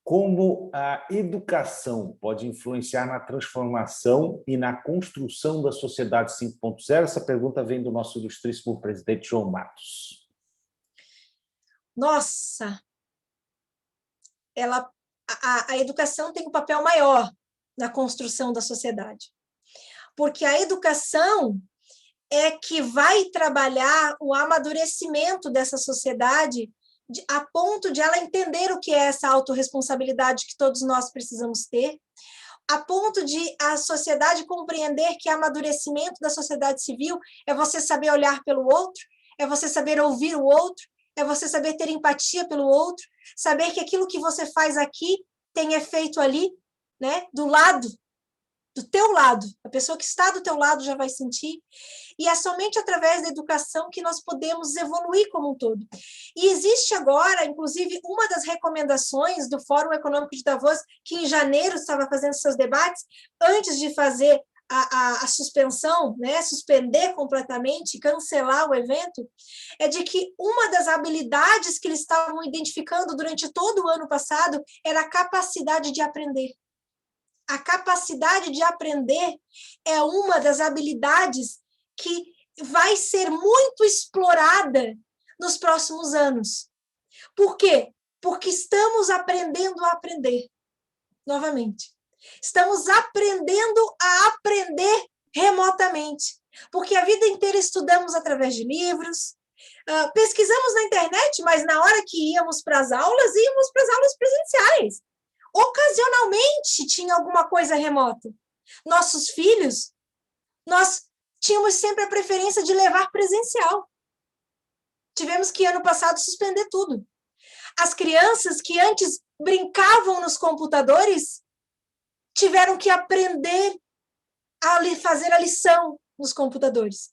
Como a educação pode influenciar na transformação e na construção da sociedade 5.0? Essa pergunta vem do nosso ilustríssimo presidente João Matos. Nossa! A educação tem um papel maior na construção da sociedade. Porque a educação é que vai trabalhar o amadurecimento dessa sociedade a ponto de ela entender o que é essa autorresponsabilidade que todos nós precisamos ter, a ponto de a sociedade compreender que amadurecimento da sociedade civil é você saber olhar pelo outro, é você saber ouvir o outro, é você saber ter empatia pelo outro, saber que aquilo que você faz aqui tem efeito ali, né, do teu lado, a pessoa que está do teu lado já vai sentir, e é somente através da educação que nós podemos evoluir como um todo. E existe agora, inclusive, uma das recomendações do Fórum Econômico de Davos, que em janeiro estava fazendo seus debates, antes de fazer a suspensão, né, suspender completamente, cancelar o evento, é de que uma das habilidades que eles estavam identificando durante todo o ano passado era a capacidade de aprender. A capacidade de aprender é uma das habilidades que vai ser muito explorada nos próximos anos. Por quê? Porque estamos aprendendo a aprender, novamente. Estamos aprendendo a aprender remotamente, porque a vida inteira estudamos através de livros, pesquisamos na internet, mas na hora que íamos para as aulas presenciais. Ocasionalmente tinha alguma coisa remota. Nossos filhos, nós tínhamos sempre a preferência de levar presencial. Tivemos que, ano passado, suspender tudo. As crianças que antes brincavam nos computadores tiveram que aprender a fazer a lição nos computadores.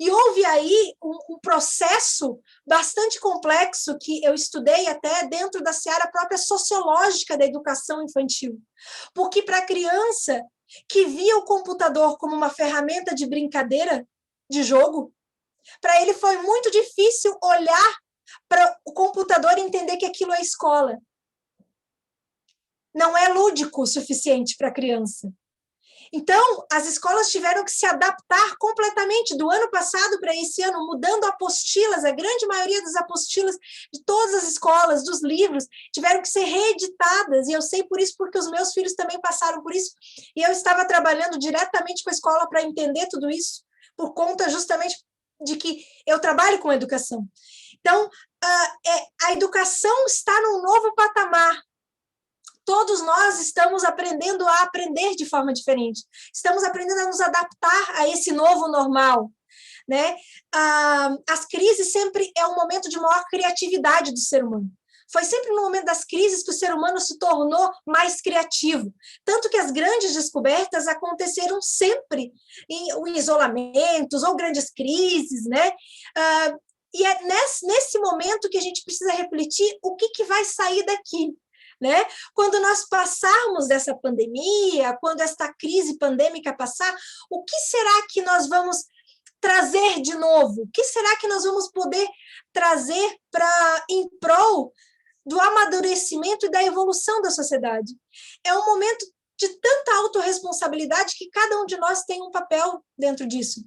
E houve aí um processo bastante complexo que eu estudei até dentro da seara própria sociológica da educação infantil. Porque para a criança que via o computador como uma ferramenta de brincadeira, de jogo, para ele foi muito difícil olhar para o computador e entender que aquilo é escola. Não é lúdico o suficiente para a criança. Então, as escolas tiveram que se adaptar completamente do ano passado para esse ano, mudando apostilas, a grande maioria das apostilas de todas as escolas, dos livros, tiveram que ser reeditadas, e eu sei por isso porque os meus filhos também passaram por isso, e eu estava trabalhando diretamente com a escola para entender tudo isso, por conta justamente de que eu trabalho com educação. Então, a educação está num novo patamar. Todos nós estamos aprendendo a aprender de forma diferente. Estamos aprendendo a nos adaptar a esse novo normal, né? As crises sempre é um momento de maior criatividade do ser humano. Foi sempre no momento das crises que o ser humano se tornou mais criativo. Tanto que as grandes descobertas aconteceram sempre em isolamentos ou grandes crises, né? E é nesse momento que a gente precisa refletir o que vai sair daqui. Né? Quando nós passarmos dessa pandemia, quando esta crise pandêmica passar, o que será que nós vamos trazer de novo? O que será que nós vamos poder trazer em prol do amadurecimento e da evolução da sociedade? É um momento de tanta autorresponsabilidade que cada um de nós tem um papel dentro disso.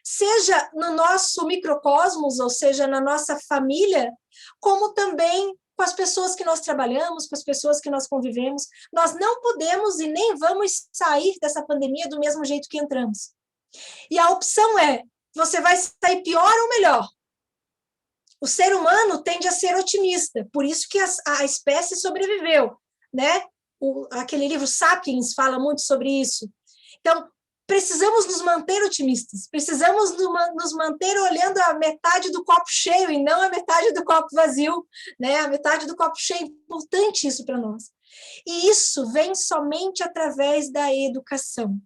Seja no nosso microcosmos, ou seja, na nossa família, como também com as pessoas que nós trabalhamos, com as pessoas que nós convivemos. Nós não podemos e nem vamos sair dessa pandemia do mesmo jeito que entramos. E a opção é, você vai sair pior ou melhor? O ser humano tende a ser otimista, por isso que a espécie sobreviveu, né? Aquele livro Sapiens fala muito sobre isso. Então, precisamos nos manter otimistas, precisamos nos manter olhando a metade do copo cheio e não a metade do copo vazio, né? A metade do copo cheio, é importante isso para nós. E isso vem somente através da educação.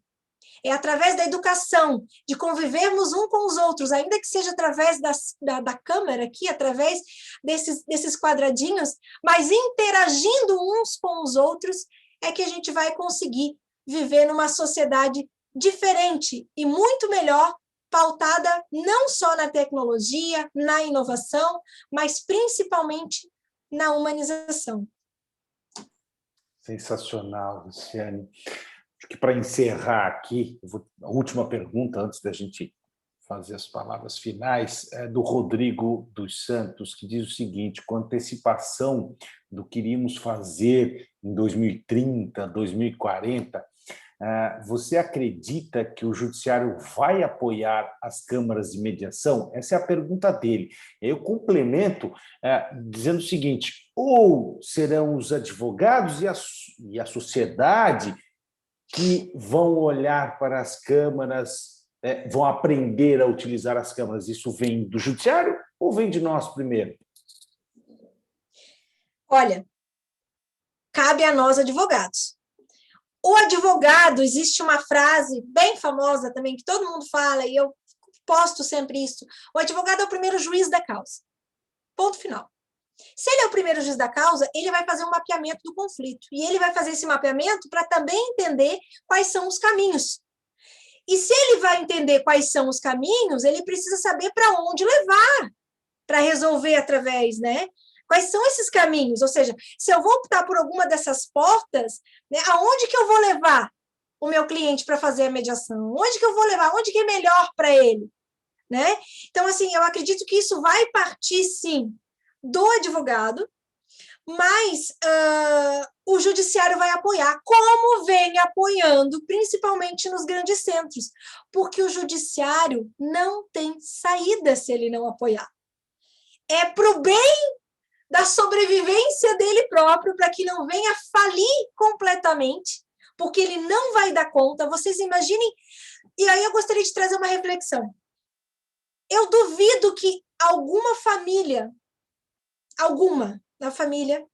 É através da educação, de convivermos um com os outros, ainda que seja através da câmera aqui, através desses quadradinhos, mas interagindo uns com os outros, é que a gente vai conseguir viver numa sociedade diferente e muito melhor, pautada não só na tecnologia, na inovação, mas principalmente na humanização. Sensacional, Luciane. Acho que para encerrar aqui, a última pergunta, antes da gente fazer as palavras finais, é do Rodrigo dos Santos, que diz o seguinte: com antecipação do que iríamos fazer em 2030, 2040, você acredita que o judiciário vai apoiar as câmaras de mediação? Essa é a pergunta dele. Eu complemento dizendo o seguinte: ou serão os advogados e a sociedade que vão olhar para as câmaras, vão aprender a utilizar as câmaras? Isso vem do judiciário ou vem de nós primeiro? Olha, cabe a nós, advogados. O advogado, existe uma frase bem famosa também, que todo mundo fala, e eu posto sempre isso: o advogado é o primeiro juiz da causa. Ponto final. Se ele é o primeiro juiz da causa, ele vai fazer um mapeamento do conflito. E ele vai fazer esse mapeamento para também entender quais são os caminhos. E se ele vai entender quais são os caminhos, ele precisa saber para onde levar, para resolver através, né? Quais são esses caminhos? Ou seja, se eu vou optar por alguma dessas portas, né, aonde que eu vou levar o meu cliente para fazer a mediação? Onde que eu vou levar? Onde que é melhor para ele? Né? Então, assim, eu acredito que isso vai partir, sim, do advogado, mas o judiciário vai apoiar, como vem apoiando, principalmente nos grandes centros, porque o judiciário não tem saída se ele não apoiar. É para o bem da sobrevivência dele próprio, para que não venha falir completamente, porque ele não vai dar conta. Vocês imaginem, e aí eu gostaria de trazer uma reflexão. Eu duvido que alguma da família,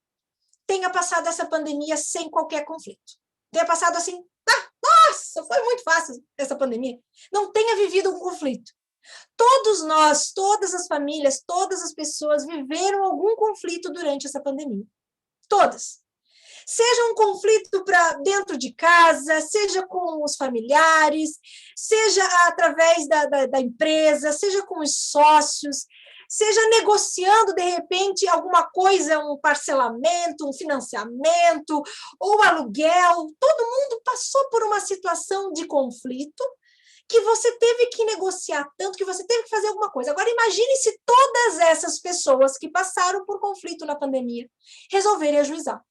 tenha passado essa pandemia sem qualquer conflito. Tenha passado assim, nossa, foi muito fácil essa pandemia. Não tenha vivido um conflito. Todos nós, todas as famílias, todas as pessoas viveram algum conflito durante essa pandemia. Todas. Seja um conflito para dentro de casa, seja com os familiares, seja através da empresa, seja com os sócios, seja negociando, de repente, alguma coisa, um parcelamento, um financiamento, ou aluguel. Todo mundo passou por uma situação de conflito que você teve que negociar tanto, que você teve que fazer alguma coisa. Agora, imagine se todas essas pessoas que passaram por conflito na pandemia resolverem ajuizar.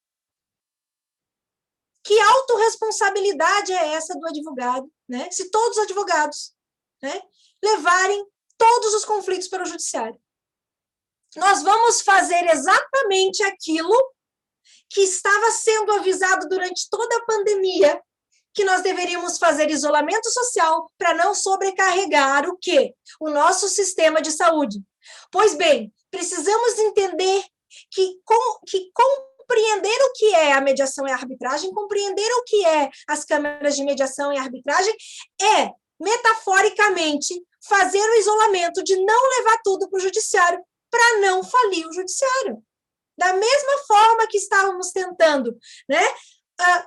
Que autorresponsabilidade é essa do advogado, né? Se todos os advogados, né, levarem todos os conflitos para o judiciário. Nós vamos fazer exatamente aquilo que estava sendo avisado durante toda a pandemia, que nós deveríamos fazer isolamento social para não sobrecarregar o quê? O nosso sistema de saúde. Pois bem, precisamos entender que compreender o que é a mediação e a arbitragem, compreender o que é as câmaras de mediação e arbitragem é, metaforicamente, fazer o isolamento de não levar tudo para o judiciário, para não falir o judiciário. Da mesma forma que estávamos tentando, né,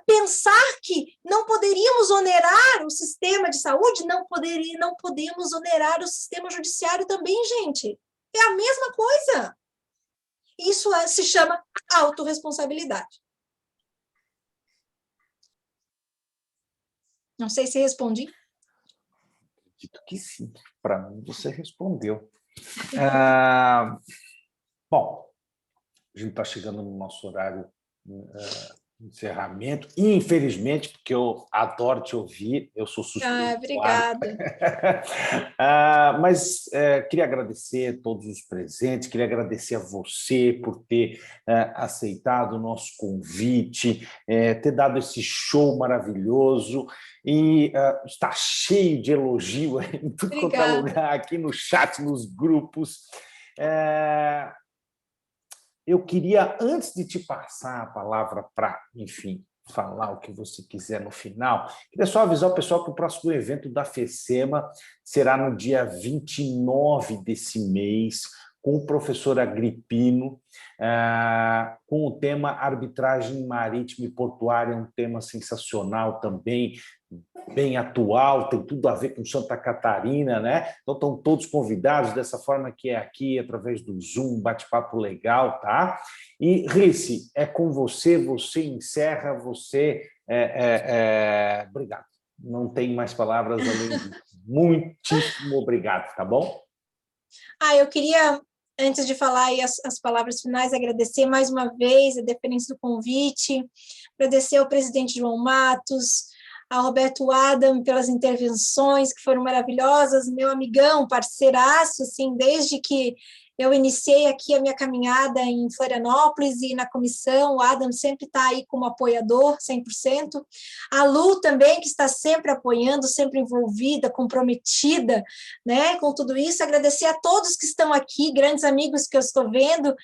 pensar que não poderíamos onerar o sistema de saúde, não podemos onerar o sistema judiciário também, gente. É a mesma coisa. Isso se chama autorresponsabilidade. Não sei se respondi. Acredito que sim. Para mim, você respondeu. Bom, a gente está chegando no nosso horário de encerramento. E, infelizmente, porque eu adoro te ouvir, eu sou suspeito. Obrigada. Mas queria agradecer a todos os presentes, queria agradecer a você por ter aceitado o nosso convite, ter dado esse show maravilhoso e está cheio de elogio em tudo quanto é lugar, aqui no chat, nos grupos. Eu queria, antes de te passar a palavra para, enfim, falar o que você quiser no final, queria só avisar o pessoal que o próximo evento da FECEMA será no dia 29 desse mês, com o professor Agripino, com o tema arbitragem marítima e portuária, um tema sensacional também, bem atual, tem tudo a ver com Santa Catarina, né? Então estão todos convidados dessa forma que é aqui, através do Zoom, bate-papo legal, tá? E, Rice, é com você, você encerra, você... Obrigado. Não tem mais palavras além disso. Muitíssimo obrigado, tá bom? Eu queria, antes de falar aí as palavras finais, agradecer mais uma vez a deferência do convite, agradecer ao presidente João Matos, ao Roberto Adam pelas intervenções que foram maravilhosas, meu amigão, parceiraço, assim, desde que eu iniciei aqui a minha caminhada em Florianópolis e na comissão, o Adam sempre está aí como apoiador, 100%. A Lu também, que está sempre apoiando, sempre envolvida, comprometida, né, com tudo isso. Agradecer a todos que estão aqui, grandes amigos que eu estou vendo,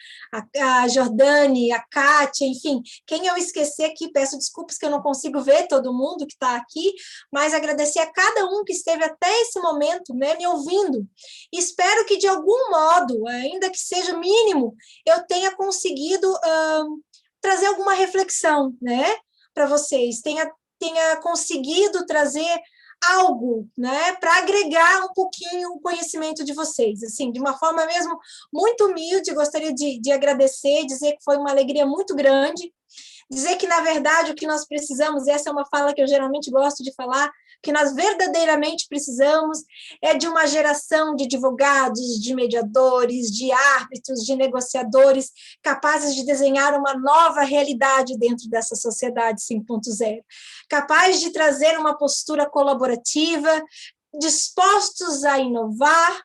a Jordane, a Kátia, enfim, quem eu esquecer aqui, peço desculpas que eu não consigo ver todo mundo que está aqui, mas agradecer a cada um que esteve até esse momento, né, me ouvindo. Espero que, de algum modo, ainda que seja mínimo, eu tenha conseguido trazer alguma reflexão, né, para vocês, tenha conseguido trazer algo, né, para agregar um pouquinho o conhecimento de vocês, assim, de uma forma mesmo muito humilde. Gostaria de agradecer, dizer que foi uma alegria muito grande Dizer que, na verdade, o que nós precisamos, essa é uma fala que eu geralmente gosto de falar, que nós verdadeiramente precisamos é de uma geração de advogados, de mediadores, de árbitros, de negociadores, capazes de desenhar uma nova realidade dentro dessa sociedade 5.0, capaz de trazer uma postura colaborativa, dispostos a inovar,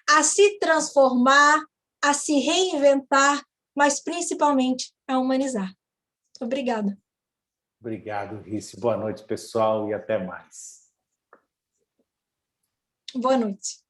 a se transformar, a se reinventar, mas principalmente a humanizar. Obrigada. Obrigado, Rice. Boa noite, pessoal, e até mais. Boa noite.